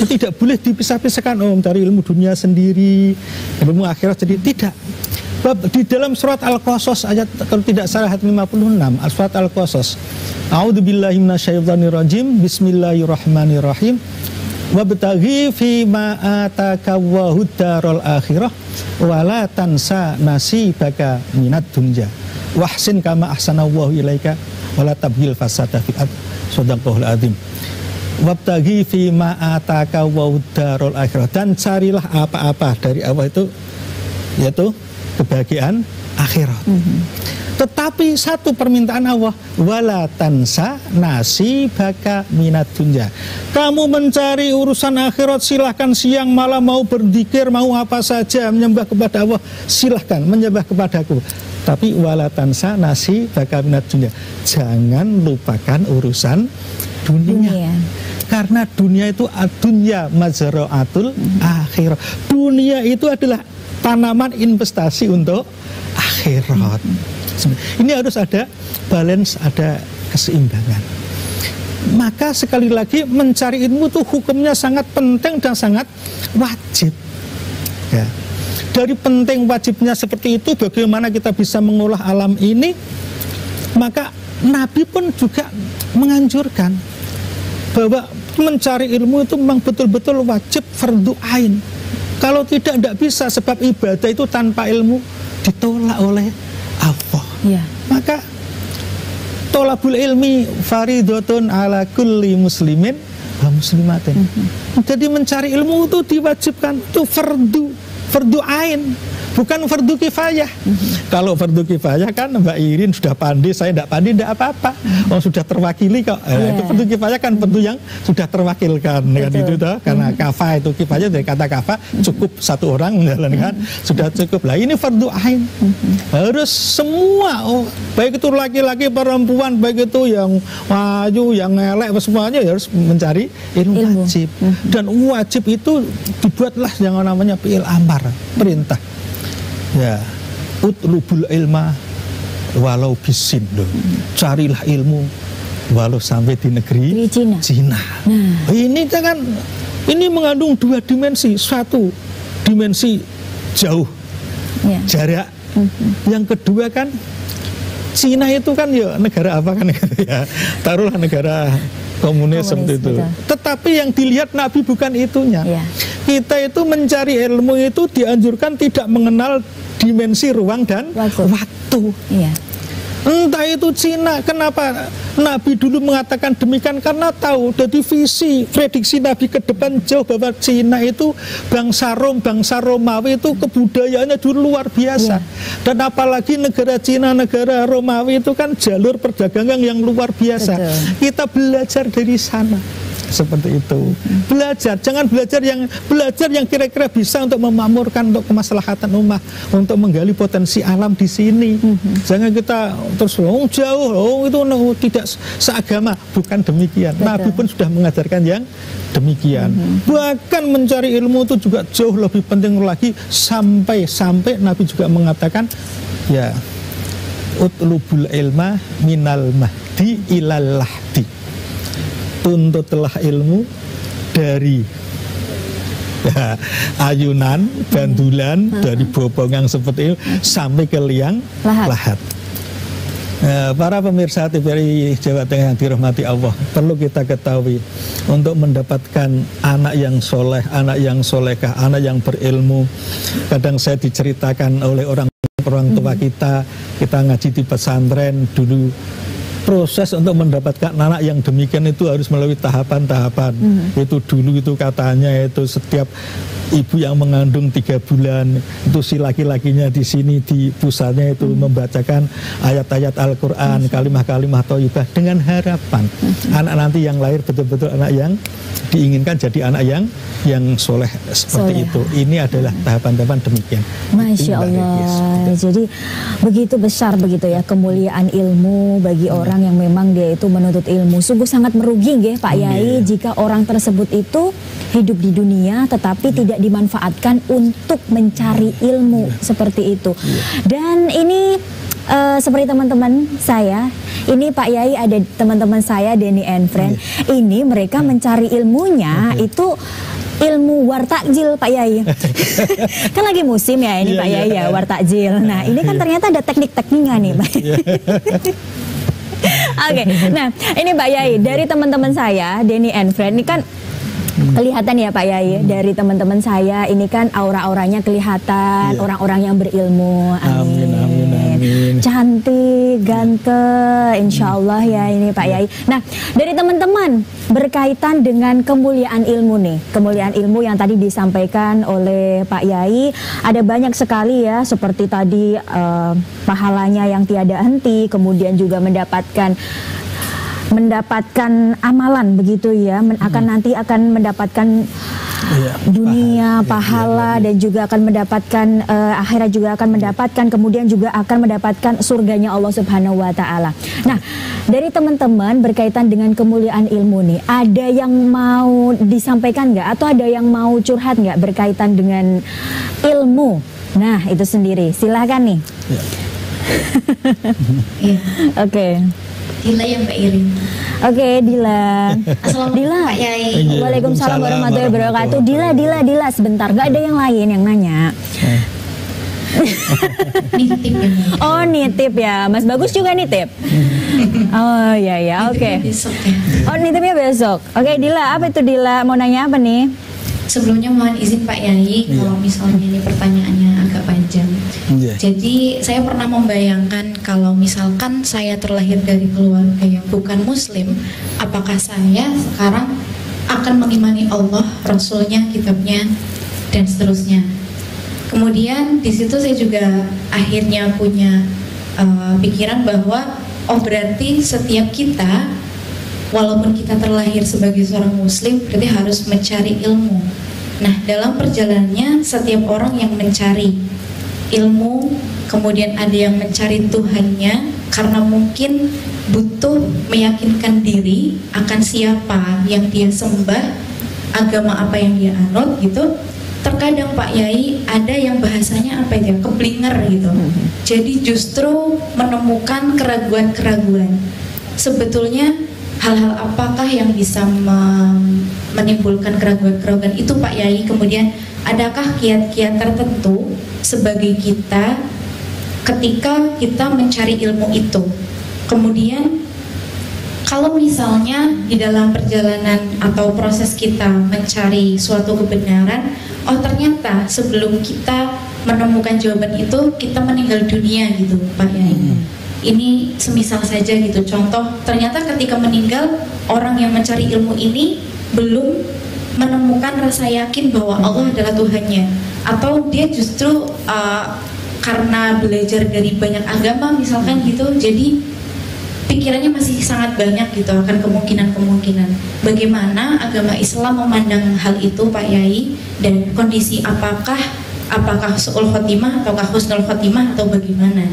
tidak boleh dipisah-pisahkan. Oh, mencari ilmu dunia sendiri, ilmu akhirat sendiri, tidak. Di dalam surat Al-Qasas ayat, kalau tidak salah, 56, surat Al-Qasas, a'udzubillahi minasyaitonirrajim, bismillahirrahmanirrahim, wabtaghi fi ma ataka Allahu darul akhirah wa la tansa nasibaka minad dunya wahsin kama ahsanallahu ilaika wa la tabghil fasada fil ard. Shadaqallahul azim. Wabtaghi fi ma ataka Allahu darul akhirah, dan carilah apa-apa dari Allah itu, yaitu kebahagiaan akhirat. Tetapi satu permintaan Allah, wala tansa nasibaka minad dunya. Kamu mencari urusan akhirat, silahkan siang malam mau berzikir, mau apa saja, menyembah kepada Allah, silahkan menyembah kepadaku. Tapi wala tansa nasibaka minad dunya. Jangan lupakan urusan dunia. Karena dunia itu dunya mazra'atul akhirah. Dunia itu adalah tanaman investasi untuk akhirat. Ini harus ada balance, ada keseimbangan. Maka sekali lagi mencari ilmu itu hukumnya sangat penting dan sangat wajib. Ya. Dari penting wajibnya seperti itu, bagaimana kita bisa mengolah alam ini, maka Nabi pun juga menganjurkan bahwa mencari ilmu itu memang betul-betul wajib, fardu ain. Kalau tidak bisa, sebab ibadah itu tanpa ilmu ditolak oleh Allah. Ya. Maka tolabul ilmi faridotun ala kulli muslimin wa muslimatin. Jadi mencari ilmu itu diwajibkan, itu fardu ain, bukan fardu kifayah. Kalau fardu kifayah kan Mbak Irin sudah pandai, saya tidak pandai, tidak apa-apa. Oh, sudah terwakili kok. Itu fardu kifayah kan fardu yang sudah terwakilkan, kan itu toh. Karena kafa itu kifayah, dari kata kafa cukup satu orang menjalankan, sudah cukup. Lah ini fardu ain. Harus semua, baik itu laki-laki, perempuan, baik itu yang maju, yang elek, semuanya harus mencari ilmu wajib. Dan wajib itu dibuatlah yang namanya fi'il amar, perintah. Ya, utlubul ilma walau bisin, carilah ilmu walau sampai di negeri Cina. Ini kan, ini mengandung dua dimensi. Satu dimensi jauh, jarak. Yang kedua kan, Cina itu kan ya negara apa kan ya, taruhlah negara komunis seperti itu. Tetapi yang dilihat Nabi bukan itunya. Kita itu mencari ilmu itu dianjurkan tidak mengenal dimensi ruang dan waktu. Entah itu Cina, kenapa Nabi dulu mengatakan demikian? Karena tahu, jadi visi, prediksi Nabi ke depan jauh bahwa Cina itu bangsa Rom, bangsa Romawi itu kebudayaannya dulu luar biasa. Dan apalagi negara Cina, negara Romawi itu kan jalur perdagangan yang luar biasa. Kita belajar dari sana. Seperti itu. Belajar, jangan belajar yang kira-kira bisa untuk memakmurkan, untuk kemaslahatan umat, untuk menggali potensi alam di sini. Jangan kita terus jauh, itu tidak seagama. Bukan demikian. Nabi pun sudah mengajarkan yang demikian. Bahkan mencari ilmu itu juga jauh lebih penting lagi, sampai Nabi juga mengatakan, ya, utlubul ilma minal mahdi ilal lahdi. Tuntutlah ilmu dari ayunan, bandulan, dari bobongan seperti itu sampai ke liang lahat. Para pemirsa TVRI Jawa Tengah yang dirahmati Allah, perlu kita ketahui, untuk mendapatkan anak yang soleh, anak yang solehah, anak yang berilmu. Kadang saya diceritakan oleh orang tua kita ngaji di pesantren dulu, proses untuk mendapatkan anak yang demikian itu harus melalui tahapan-tahapan. Itu dulu itu katanya itu setiap ibu yang mengandung 3 bulan itu si laki-lakinya di sini di pusatnya itu membacakan ayat-ayat Al-Quran, kalimah-kalimah thayyibah, dengan harapan anak nanti yang lahir betul-betul anak yang diinginkan, jadi anak yang soleh seperti itu. Ini adalah tahapan-tahapan demikian. Masya Allah. Jadi begitu besar begitu ya kemuliaan ilmu bagi orang yang memang dia itu menuntut ilmu. Sungguh sangat merugi ya Pak Yai jika orang tersebut itu hidup di dunia tetapi tidak dimanfaatkan untuk mencari ilmu seperti itu. Dan ini seperti teman-teman saya, ini Pak Yai ada teman-teman saya Denny and Friend, ini mereka mencari ilmunya itu ilmu wartakjil Pak Yai. Kan lagi musim ya ini Pak Yai ya, wartakjil. Nah ini kan ternyata ada teknik-tekniknya nih Pak. Oke, nah ini Pak Yai, dari teman-teman saya Denny and Friend ini kan kelihatan ya Pak Yai, dari teman-teman saya ini kan aura-auranya kelihatan, orang-orang yang berilmu. Amin. Cantik, ganteng, insya Allah ya ini Pak Yai. Nah dari teman-teman berkaitan dengan kemuliaan ilmu nih, kemuliaan ilmu yang tadi disampaikan oleh Pak Yai, ada banyak sekali ya, seperti tadi pahalanya yang tiada henti, kemudian juga mendapatkan amalan begitu ya, nanti akan mendapatkan dunia, pahala, dan juga akan mendapatkan akhirat, juga akan mendapatkan, kemudian juga akan mendapatkan surganya Allah Subhanahu wa Ta'ala. Nah, dari teman-teman berkaitan dengan kemuliaan ilmu nih, ada yang mau disampaikan nggak, atau ada yang mau curhat nggak berkaitan dengan ilmu? Nah, itu sendiri, silakan nih. Oke. Dila ya Mbak Irin. Oke, Dila. Assalamualaikum Dila. Pak Yai. Waalaikumsalam warahmatullahi wabarakatuh. Dila, sebentar. Gak ada yang lain yang nanya. Nitip ya. Oh, nitip ya. Mas Bagus juga nitip. Oh, ya, oke. Besok ya. Oh, nitipnya besok. Oke, Dila, apa itu Dila? Mau nanya apa nih? Sebelumnya mohon izin Pak Yai, kalau misalnya ini pertanyaannya agak panjang. Jadi saya pernah membayangkan kalau misalkan saya terlahir dari keluarga yang bukan Muslim, apakah saya sekarang akan mengimani Allah, Rasulnya, kitabnya, dan seterusnya. Kemudian di situ saya juga akhirnya punya pikiran bahwa berarti setiap kita, walaupun kita terlahir sebagai seorang Muslim, berarti harus mencari ilmu. Nah, dalam perjalanannya setiap orang yang mencari ilmu, kemudian ada yang mencari Tuhannya karena mungkin butuh meyakinkan diri akan siapa yang dia sembah, agama apa yang dia anut gitu. Terkadang Pak Yai ada yang bahasanya apa ya, keblinger gitu. Jadi justru menemukan keraguan-keraguan. Sebetulnya hal-hal apakah yang bisa menimbulkan keraguan-keraguan itu Pak Yai? Kemudian adakah kiat-kiat tertentu sebagai kita ketika kita mencari ilmu itu? Kemudian kalau misalnya di dalam perjalanan atau proses kita mencari suatu kebenaran, ternyata sebelum kita menemukan jawaban itu kita meninggal dunia gitu Pak Yai. Ini semisal saja gitu, contoh ternyata ketika meninggal orang yang mencari ilmu ini belum menemukan rasa yakin bahwa Allah adalah Tuhannya, atau dia justru karena belajar dari banyak agama misalkan gitu, jadi pikirannya masih sangat banyak gitu akan kemungkinan-kemungkinan. Bagaimana agama Islam memandang hal itu Pak Yai, dan kondisi apakah su'ul khotimah ataukah husnul khotimah atau bagaimana?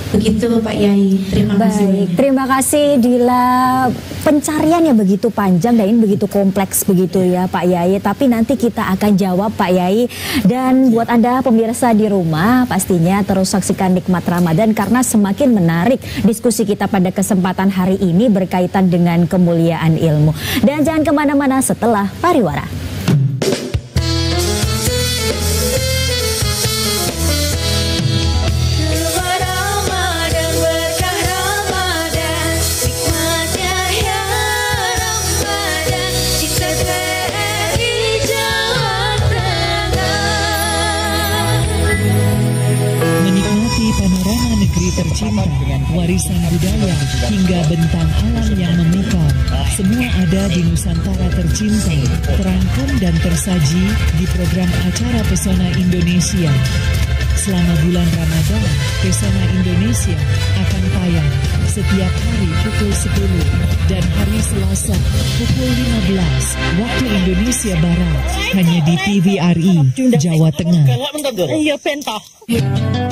Begitu Pak Yai, terima kasih. Baik, terima kasih Dila. Pencariannya begitu panjang dan ini begitu kompleks begitu ya Pak Yai. Tapi nanti kita akan jawab Pak Yai. Dan buat Anda pemirsa di rumah, pastinya terus saksikan Nikmat Ramadan karena semakin menarik diskusi kita pada kesempatan hari ini berkaitan dengan kemuliaan ilmu. Dan jangan kemana-mana setelah pariwara. Tercinta, warisan budaya hingga bentang alam yang memukau, semua ada di Nusantara tercinta, terangkum dan tersaji di program acara Pesona Indonesia. Selama bulan Ramadan, Pesona Indonesia akan tayang setiap hari pukul 10 dan hari Selasa pukul 15 waktu Indonesia Barat, hanya di TVRI Jawa Tengah.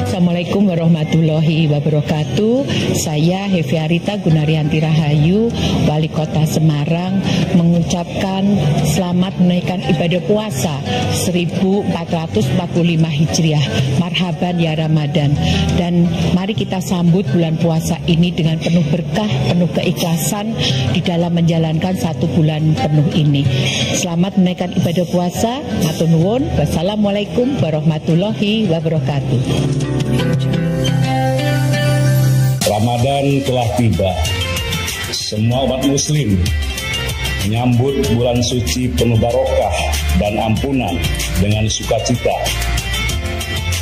Assalamualaikum warahmatullahi wabarakatuh. Saya Heviarita Gunaryanti Rahayu, Wali Kota Semarang, mengucapkan selamat menaikkan ibadah puasa 1445 Hijriah. Marhaban ya Ramadan. Dan mari kita sambut bulan puasa ini dengan penuh berkah, penuh keikhlasan di dalam menjalankan satu bulan penuh ini. Selamat menaikkan ibadah puasa. Matur nuwun. Wassalamualaikum warahmatullahi wabarakatuh. Ramadan telah tiba. Semua umat muslim menyambut bulan suci penuh barokah dan ampunan dengan sukacita.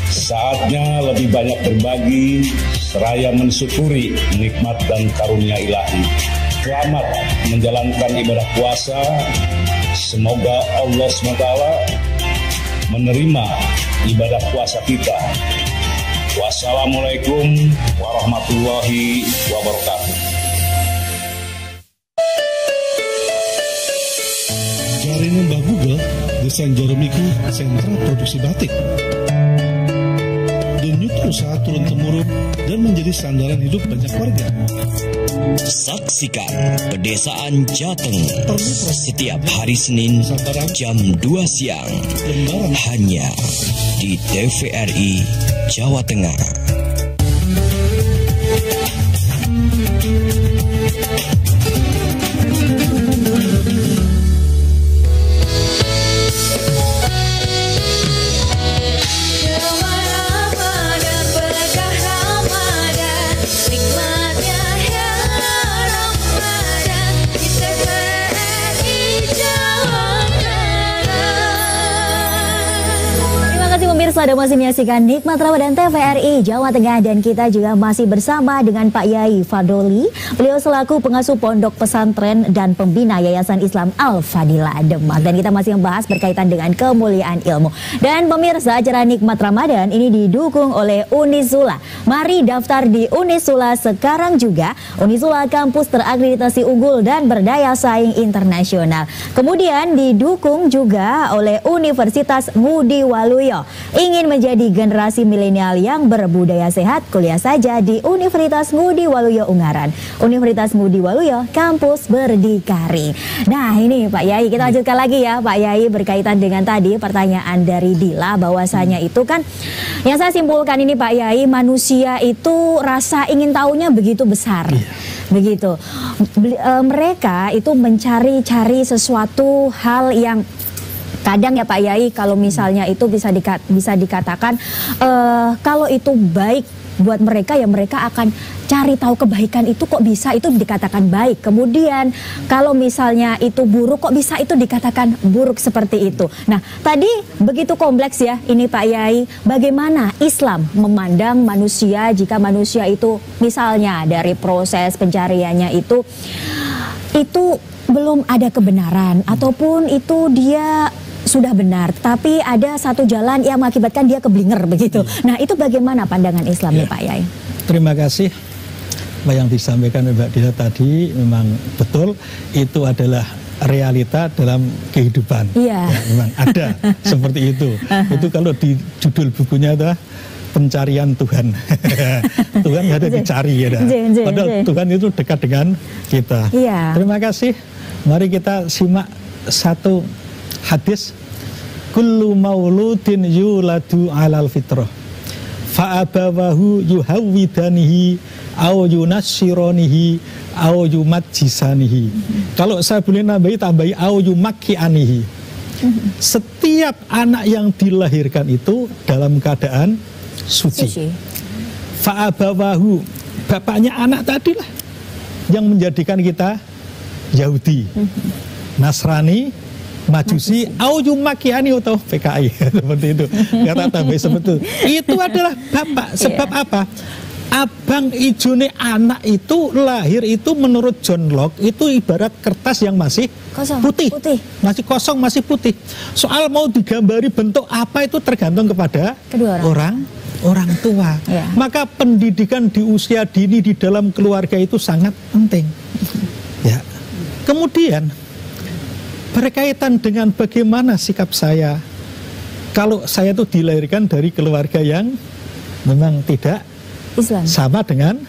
Saatnya lebih banyak berbagi seraya mensyukuri nikmat dan karunia ilahi. Selamat menjalankan ibadah puasa. Semoga Allah SWT menerima ibadah puasa kita. Wassalamualaikum warahmatullahi wabarakatuh. Jaringan Mbah Google Desain Jarumiku, sentra produksi batik. Denyut usaha turun-temurun dan menjadi sandaran hidup banyak warga. Saksikan Pedesaan Jateng setiap hari Senin jam 2 siang hanya di TVRI Jawa Tengah. Pemirsa, Anda masih menyaksikan Nikmat Ramadan TVRI Jawa Tengah dan kita juga masih bersama dengan Pak Yai Fadoli. Beliau selaku pengasuh pondok pesantren dan pembina Yayasan Islam Al-Fadilah Demak. Dan kita masih membahas berkaitan dengan kemuliaan ilmu. Dan pemirsa, acara Nikmat Ramadan ini didukung oleh Unisula. Mari daftar di Unisula sekarang juga. Unisula kampus terakreditasi unggul dan berdaya saing internasional. Kemudian didukung juga oleh Universitas Ngudi Waluyo. Ingin menjadi generasi milenial yang berbudaya sehat? Kuliah saja di Universitas Ngudi Waluyo Ungaran. Universitas Ngudi Waluyo, kampus berdikari. Nah ini Pak Yai, kita lanjutkan lagi ya Pak Yai berkaitan dengan tadi pertanyaan dari Dila, bahwasanya itu kan yang saya simpulkan ini Pak Yai, manusia itu rasa ingin tahunya begitu besar. Begitu. Mereka itu mencari-cari sesuatu hal yang kadang ya Pak Yai, kalau misalnya itu bisa dikatakan kalau itu baik buat mereka, ya mereka akan cari tahu kebaikan itu kok bisa itu dikatakan baik. Kemudian kalau misalnya itu buruk, kok bisa itu dikatakan buruk seperti itu. Nah tadi begitu kompleks ya ini Pak Yai, bagaimana Islam memandang manusia jika manusia itu misalnya dari proses pencariannya itu belum ada kebenaran, ataupun itu dia sudah benar, tapi ada satu jalan yang mengakibatkan dia keblinger begitu. Nah itu bagaimana pandangan Islam ya Pak Yai? Terima kasih. Apa yang disampaikan Mbak Dila tadi memang betul, itu adalah realita dalam kehidupan. Iya. Ya, memang ada seperti itu. Itu kalau di judul bukunya adalah pencarian Tuhan. Tuhan ada dicari ya. Padahal Tuhan itu dekat dengan kita. Iya. Terima kasih. Mari kita simak satu hadis. Kullu mauludin yuladu alal fitrah fa abawahu yuhawwidanihi au yunassironihi au yumajjisanihi. Kalau saya boleh tambahi au yumakkianihi. Setiap anak yang dilahirkan itu dalam keadaan suci. Fa abawahu, bapaknya anak tadilah yang menjadikan kita Yahudi, Nasrani, Majusi, au yumakkiani atau PKI seperti itu. Kata tambah seperti itu adalah bapak. Sebab apa? Abang ijone anak itu lahir itu menurut John Locke itu ibarat kertas yang masih putih. Masih kosong, masih putih. Soal mau digambari bentuk apa itu tergantung kepada kedua orang tua. Ya. Maka pendidikan di usia dini di dalam keluarga itu sangat penting. Ya. Kemudian berkaitan dengan bagaimana sikap saya kalau saya itu dilahirkan dari keluarga yang memang tidak Islam, sama dengan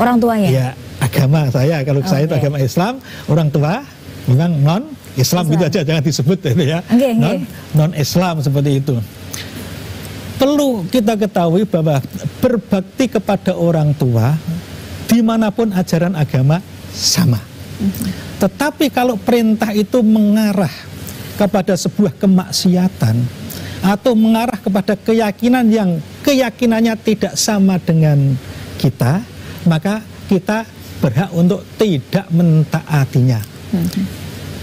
orang tuanya. Ya, agama saya, kalau saya itu agama Islam, orang tua memang non Islam gitu aja, jangan disebut gitu ya. Non Islam seperti itu. Perlu kita ketahui bahwa berbakti kepada orang tua dimanapun ajaran agama sama. Tetapi kalau perintah itu mengarah kepada sebuah kemaksiatan atau mengarah kepada keyakinan yang keyakinannya tidak sama dengan kita, maka kita berhak untuk tidak mentaatinya.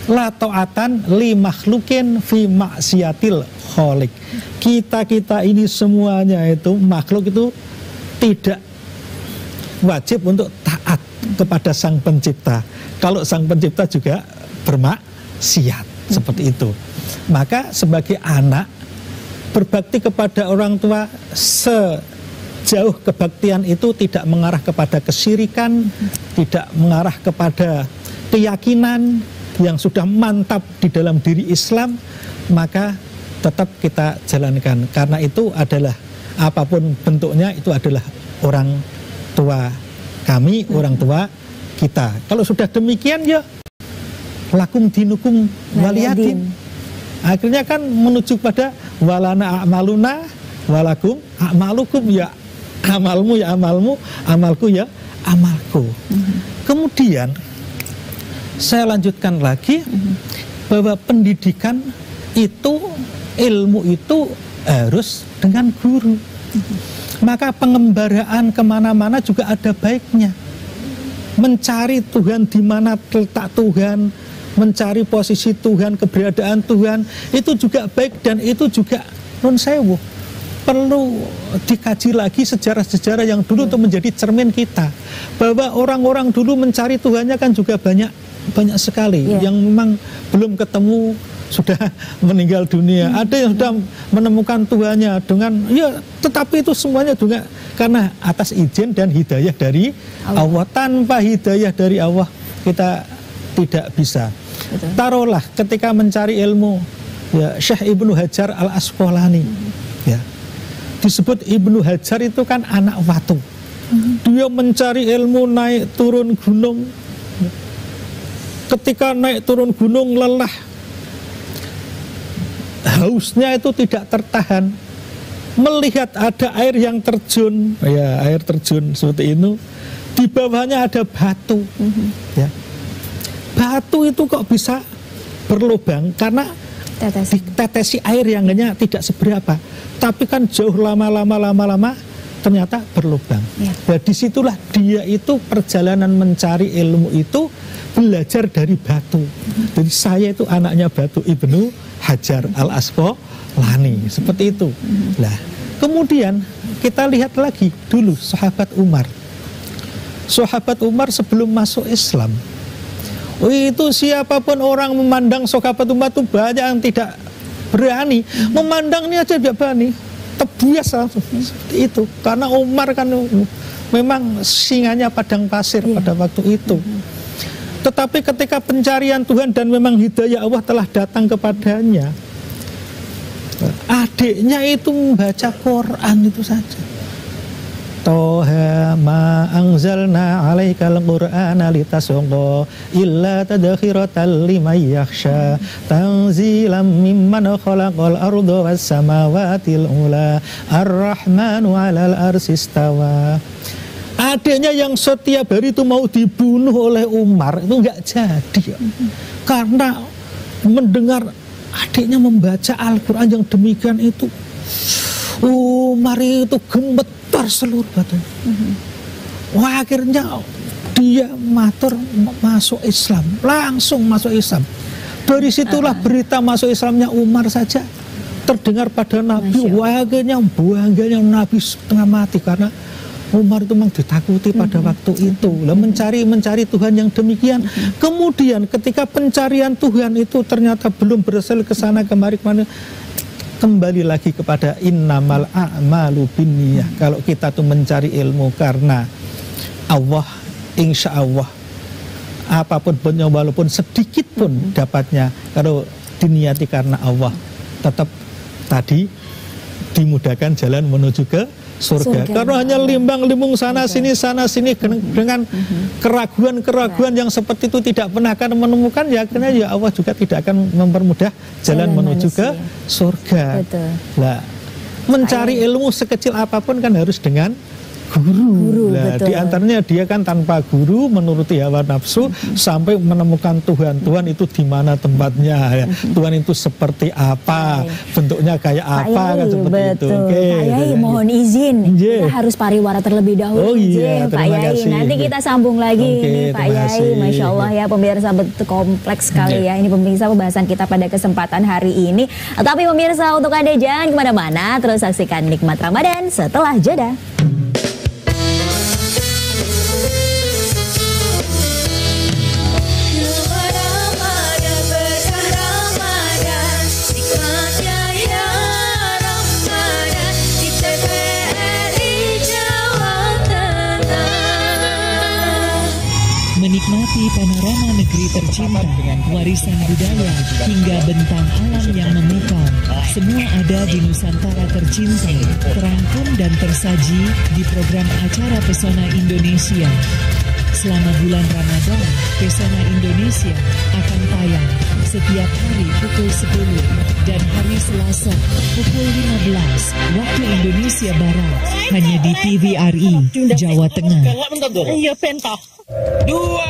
La ta'atan li makhlukin fi maksiatil kholiq. Kita ini semuanya itu makhluk itu tidak wajib untuk taat kepada Sang Pencipta. Kalau Sang Pencipta juga bermaksiat seperti itu. Maka sebagai anak berbakti kepada orang tua sejauh kebaktian itu tidak mengarah kepada kesyirikan, tidak mengarah kepada keyakinan, yang sudah mantap di dalam diri Islam, maka tetap kita jalankan. Karena itu adalah apapun bentuknya, itu adalah orang tua kami, orang tua kita. Kalau sudah demikian ya lakum dinukum waliyadin. Akhirnya kan menuju pada walana a'maluna walakum a'malukum, ya amalmu ya amalmu, amalku ya amalku. Kemudian saya lanjutkan lagi bahwa pendidikan itu, ilmu itu harus dengan guru. Maka pengembaraan kemana-mana juga ada baiknya. Mencari Tuhan, di mana letak Tuhan, mencari posisi Tuhan, keberadaan Tuhan, itu juga baik, dan itu juga nun sewu, perlu dikaji lagi sejarah-sejarah yang dulu untuk menjadi cermin kita. Bahwa orang-orang dulu mencari Tuhannya kan juga banyak sekali yang memang belum ketemu, sudah meninggal dunia. Ada yang sudah menemukan Tuhannya dengan tetapi itu semuanya juga karena atas izin dan hidayah dari Allah. Tanpa hidayah dari Allah kita tidak bisa. Taruhlah ketika mencari ilmu, ya Syekh Ibnu Hajar Al-Asqalani, ya disebut Ibnu Hajar itu kan anak watu. Dia mencari ilmu naik turun gunung. Ketika naik turun gunung lelah, hausnya itu tidak tertahan. Melihat ada air yang terjun, ya air terjun seperti itu, di bawahnya ada batu, ya. Batu itu kok bisa berlubang karena ditetesi air yang hanya tidak seberapa, tapi kan jauh lama ternyata berlubang. Nah, disitulah dia itu perjalanan mencari ilmu itu belajar dari batu. Jadi saya itu anaknya batu, Ibnu Hajar Al-Asqalani, seperti itu. Nah, kemudian kita lihat lagi dulu sahabat Umar. Sahabat Umar sebelum masuk Islam, itu siapapun orang memandang sahabat Umar itu banyak yang tidak berani. Memandangnya aja tidak berani, tebias langsung seperti itu. Karena Umar kan memang singanya padang pasir pada waktu itu. Tetapi ketika pencarian Tuhan dan memang hidayah Allah telah datang kepadanya, adiknya itu membaca Quran itu saja. Toha ma anzalna alaikal qur'ana litasqa illa tadkhiratan liman yakhsha tanzilam mimman khalaqal arda was samawatil ula ar-rahmanu 'alal arsy istawa. Adiknya yang setiap hari itu mau dibunuh oleh Umar itu nggak jadi, karena mendengar adiknya membaca Al-Quran yang demikian itu, Umar itu gemetar seluruh badan. Wah, akhirnya dia matur masuk Islam, langsung masuk Islam. Dari situlah berita masuk Islamnya Umar saja terdengar pada Nabi. Wah, akhirnya bangganya Nabi setengah mati karena Umar itu memang ditakuti pada waktu itu. Lah mencari Tuhan yang demikian. Kemudian ketika pencarian Tuhan itu ternyata belum berhasil ke sana kemari, kembali lagi kepada innamal a'malu binniyah. Kalau kita tuh mencari ilmu karena Allah, insya Allah apapun punya, walaupun sedikit pun dapatnya, kalau diniati karena Allah, tetap tadi dimudahkan jalan menuju ke surga. Karena hanya limbang-limbung sana sini dengan keraguan-keraguan yang seperti itu tidak pernah akan menemukan, ya akhirnya ya Allah juga tidak akan mempermudah jalan menuju ke surga. Nah, mencari ilmu sekecil apapun kan harus dengan guru. Nah, di antaranya dia kan tanpa guru menuruti hawa nafsu sampai menemukan Tuhan. Tuhan itu di mana tempatnya, ya. Tuhan itu seperti apa, bentuknya kayak apa, kan seperti itu. Pak Yai, mohon izin, kita harus pariwara terlebih dahulu. Pak Yai, nanti kita sambung lagi nih Pak Yai. Masya Allah ya pemirsa, betul kompleks sekali ya ini pemirsa pembahasan kita pada kesempatan hari ini. Tapi pemirsa, untuk Anda jangan kemana-mana, terus saksikan Nikmat Ramadan setelah jeda. Menikmati panorama negeri negeri tercinta, warisan budaya, hingga bentang alam yang memukau. Semua ada di Nusantara tercinta, terangkum dan tersaji di program acara Pesona Indonesia. Selama bulan Ramadan, Pesona Indonesia akan tayang setiap hari pukul 10 dan hari Selasa pukul 15 waktu Indonesia Barat, hanya di TVRI Jawa Tengah. Iya, pentah. 2,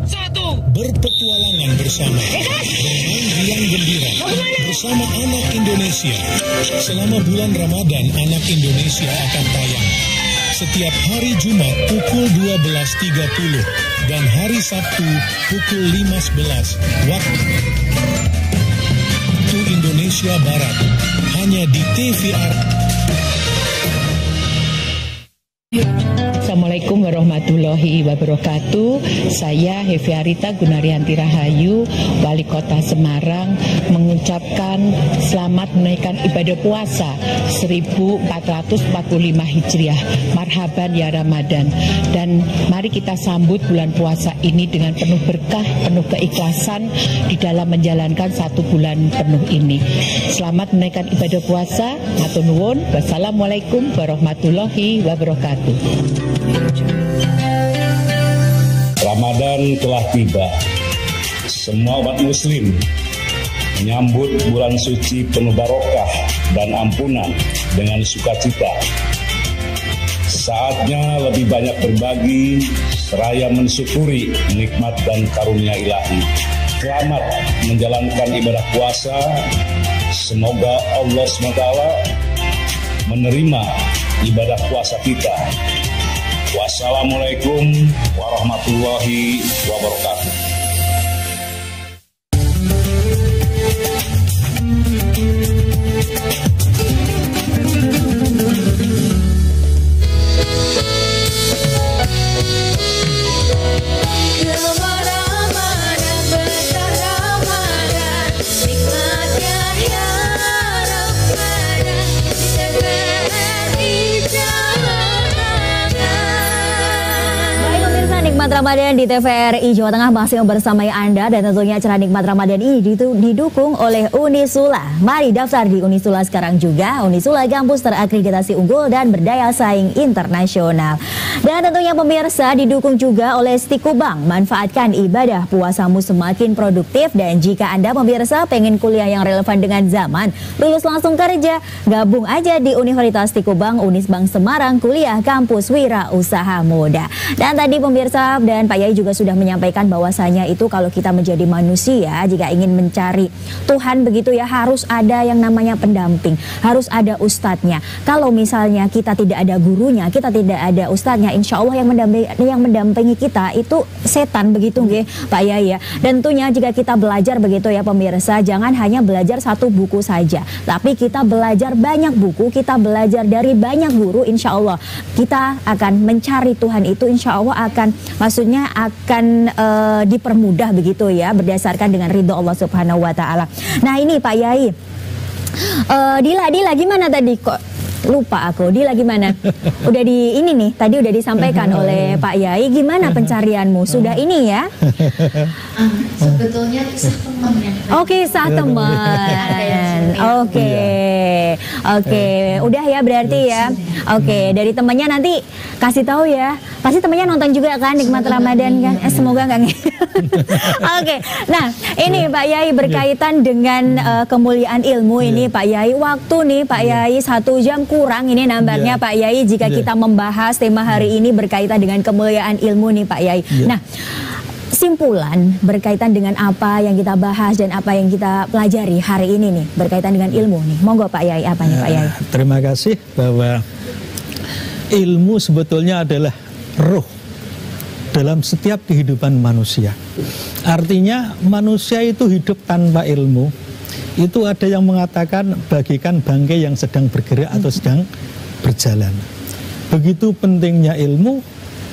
1. Berpetualangan bersama, bermain riang gembira bersama anak Indonesia. Selama bulan Ramadan, anak Indonesia akan tayang setiap hari Jumat pukul 12.30 dan hari Sabtu pukul 15 waktu Indonesia Barat, hanya di TVRI. Assalamualaikum warahmatullahi wabarakatuh. Saya Hefiarita Gunaryanti Rahayu, Wali Kota Semarang, mengucapkan selamat menaikkan ibadah puasa 1445 Hijriah. Marhaban ya Ramadan. Dan mari kita sambut bulan puasa ini dengan penuh berkah, penuh keikhlasan di dalam menjalankan 1 bulan penuh ini. Selamat menaikkan ibadah puasa. Matur nuwun. Wassalamualaikum warahmatullahi wabarakatuh. Ramadan telah tiba. Semua umat muslim menyambut bulan suci penuh barokah dan ampunan dengan sukacita. Saatnya lebih banyak berbagi seraya mensyukuri nikmat dan karunia ilahi. Selamat menjalankan ibadah puasa. Semoga Allah SWT menerima ibadah puasa kita. Wassalamualaikum warahmatullahi wabarakatuh. Nikmat Ramadan di TVRI Jawa Tengah masih bersama Anda, dan tentunya acara Nikmat Ramadan ini didukung oleh Unisula. Mari daftar di Unisula sekarang juga. Unisula kampus terakreditasi unggul dan berdaya saing internasional. Dan tentunya pemirsa didukung juga oleh Stiku Bank. Manfaatkan ibadah puasamu semakin produktif, dan jika Anda pemirsa pengen kuliah yang relevan dengan zaman, lulus langsung kerja, gabung aja di Universitas Stiku Bank Unisbank Semarang, kuliah kampus wira usaha muda. Dan tadi pemirsa dan Pak Yai juga sudah menyampaikan bahwasanya itu kalau kita menjadi manusia, jika ingin mencari Tuhan begitu ya, harus ada yang namanya pendamping, harus ada ustadznya. Kalau misalnya kita tidak ada gurunya, kita tidak ada ustadznya, insya Allah yang mendampingi kita itu setan begitu nggih Pak Yai ya. Dan tentunya jika kita belajar begitu ya pemirsa, jangan hanya belajar 1 buku saja, tapi kita belajar banyak buku, kita belajar dari banyak guru, insya Allah kita akan mencari Tuhan itu, insya Allah maksudnya akan dipermudah begitu ya, berdasarkan dengan ridho Allah Subhanahu wa Ta'ala. Nah ini Pak Yai, Dila gimana tadi kok? Lupa aku, Dila gimana? Udah di ini nih, tadi udah disampaikan oleh Pak Yai, gimana pencarianmu? Sudah ini ya? Sebetulnya kisah teman ya. Oke, kisah teman. Oke, udah ya berarti ya. Oke, dari temannya nanti kasih tahu ya. Pasti temannya nonton juga kan Nikmat Ramadan kan? Semoga nggak. Oke, nah ini Pak Yai berkaitan dengan kemuliaan ilmu ini Pak Yai. Waktu nih Pak Yai 1 jam kurang ini nampaknya Pak Yai jika kita membahas tema hari ini berkaitan dengan kemuliaan ilmu nih Pak Yai. Nah, simpulan berkaitan dengan apa yang kita bahas dan apa yang kita pelajari hari ini nih berkaitan dengan ilmu nih. Monggo Pak Yai, apa nih Pak Yai? Terima kasih, bahwa ilmu sebetulnya adalah roh dalam setiap kehidupan manusia. Artinya manusia itu hidup tanpa ilmu. Itu ada yang mengatakan bagikan bangkai yang sedang bergerak atau sedang berjalan. Begitu pentingnya ilmu.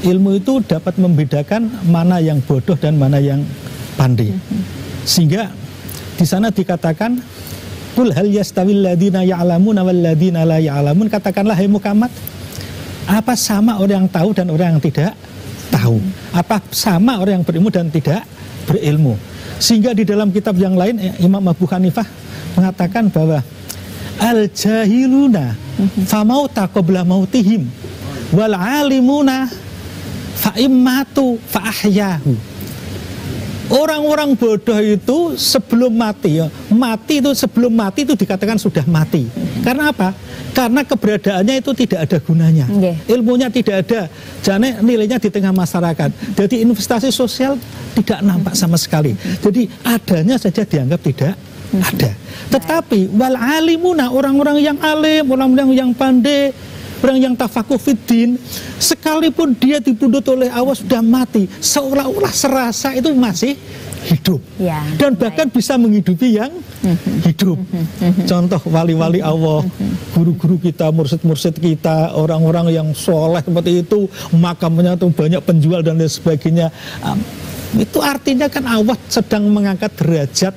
Ilmu itu dapat membedakan mana yang bodoh dan mana yang pandai. Sehingga di sana dikatakan, "Qul hal yastawil ladzina ya'lamuna wal ladzina la ya'lamun." Katakanlah hai Muhammad, apa sama orang yang tahu dan orang yang tidak tahu. Apa sama orang yang berilmu dan tidak berilmu. Sehingga di dalam kitab yang lain Imam Abu Hanifah mengatakan bahwa al-jahiluna famauta qabla mautihim wal alimuna fa'immatu fa'ahyahu. Orang-orang bodoh itu sebelum mati, ya, mati itu sebelum mati itu dikatakan sudah mati. Karena apa? Karena keberadaannya itu tidak ada gunanya, ilmunya tidak ada, jadi nilainya di tengah masyarakat. Jadi investasi sosial tidak nampak sama sekali. Jadi adanya saja dianggap tidak ada. Tetapi wal alimuna, orang-orang yang alim, orang-orang yang pandai, orang yang tafakuh fiddin, sekalipun dia dibunuh oleh Allah sudah mati, seolah-olah serasa itu masih hidup, dan bahkan bisa menghidupi yang hidup. Contoh wali-wali Allah, guru-guru kita, mursyid-mursyid kita, orang-orang yang soleh seperti itu, makamnya tuh banyak penjual dan lain sebagainya. Itu artinya kan Allah sedang mengangkat derajat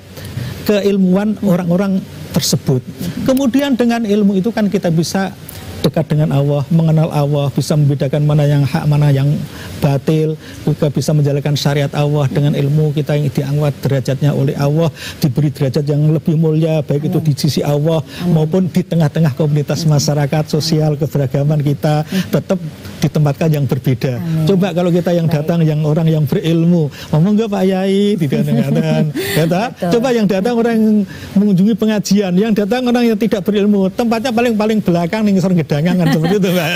keilmuan orang-orang tersebut. Kemudian dengan ilmu itu kan kita bisa dekat dengan Allah, mengenal Allah, bisa membedakan mana yang hak, mana yang batil, juga bisa menjalankan syariat Allah. Dengan ilmu kita yang diangkat derajatnya oleh Allah, diberi derajat yang lebih mulia, baik itu di sisi Allah maupun di tengah-tengah komunitas masyarakat, sosial, keberagaman kita tetap ditempatkan yang berbeda. Coba kalau kita yang datang, yang orang yang berilmu, ngomong nggak Pak Yai, tidak dengarkan. Coba yang datang orang yang mengunjungi pengajian, yang datang orang yang tidak berilmu, tempatnya paling belakang nih, sering gedangan seperti itu, Mbak.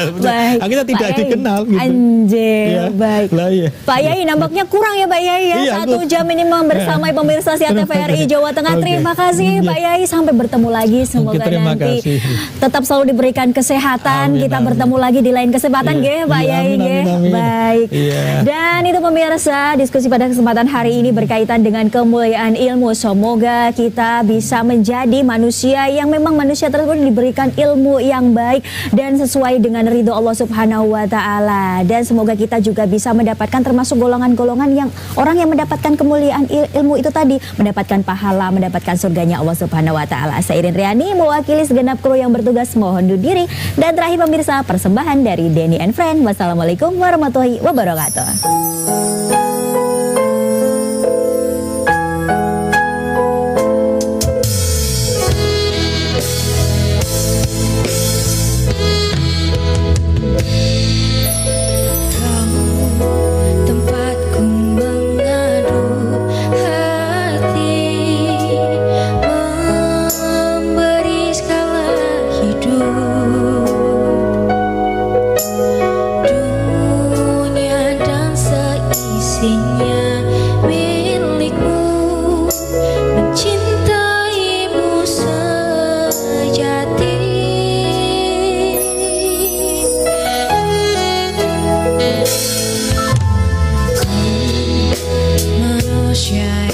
Kita tidak dikenal gitu. Anjir, ya. Baik. Ya. Pak Yai nampaknya kurang ya Pak Yai ya, iya, 1 jam ini bersama pemirsa Siar TVRI Jawa Tengah. Terima kasih Pak Yai, sampai bertemu lagi, semoga nanti tetap selalu diberikan kesehatan. Kita bertemu lagi di lain kesempatan, Pak Yai. Baik. Dan itu pemirsa, diskusi pada kesempatan hari ini berkaitan dengan kemuliaan ilmu. Semoga kita bisa menjadi manusia yang memang manusia tersebut diberikan ilmu yang baik dan sesuai dengan ridho Allah Subhanahu wa Ta'ala. Dan semoga kita juga bisa mendapatkan termasuk golongan-golongan yang orang yang mendapatkan kemuliaan ilmu itu tadi, mendapatkan pahala, mendapatkan surganya Allah Subhanahu wa Ta'ala. Saya Irin Riani mewakili segenap kru yang bertugas mohon undur diri. Dan terakhir pemirsa, persembahan dari Denny and Friend. Wassalamualaikum warahmatullahi wabarakatuh. Manusia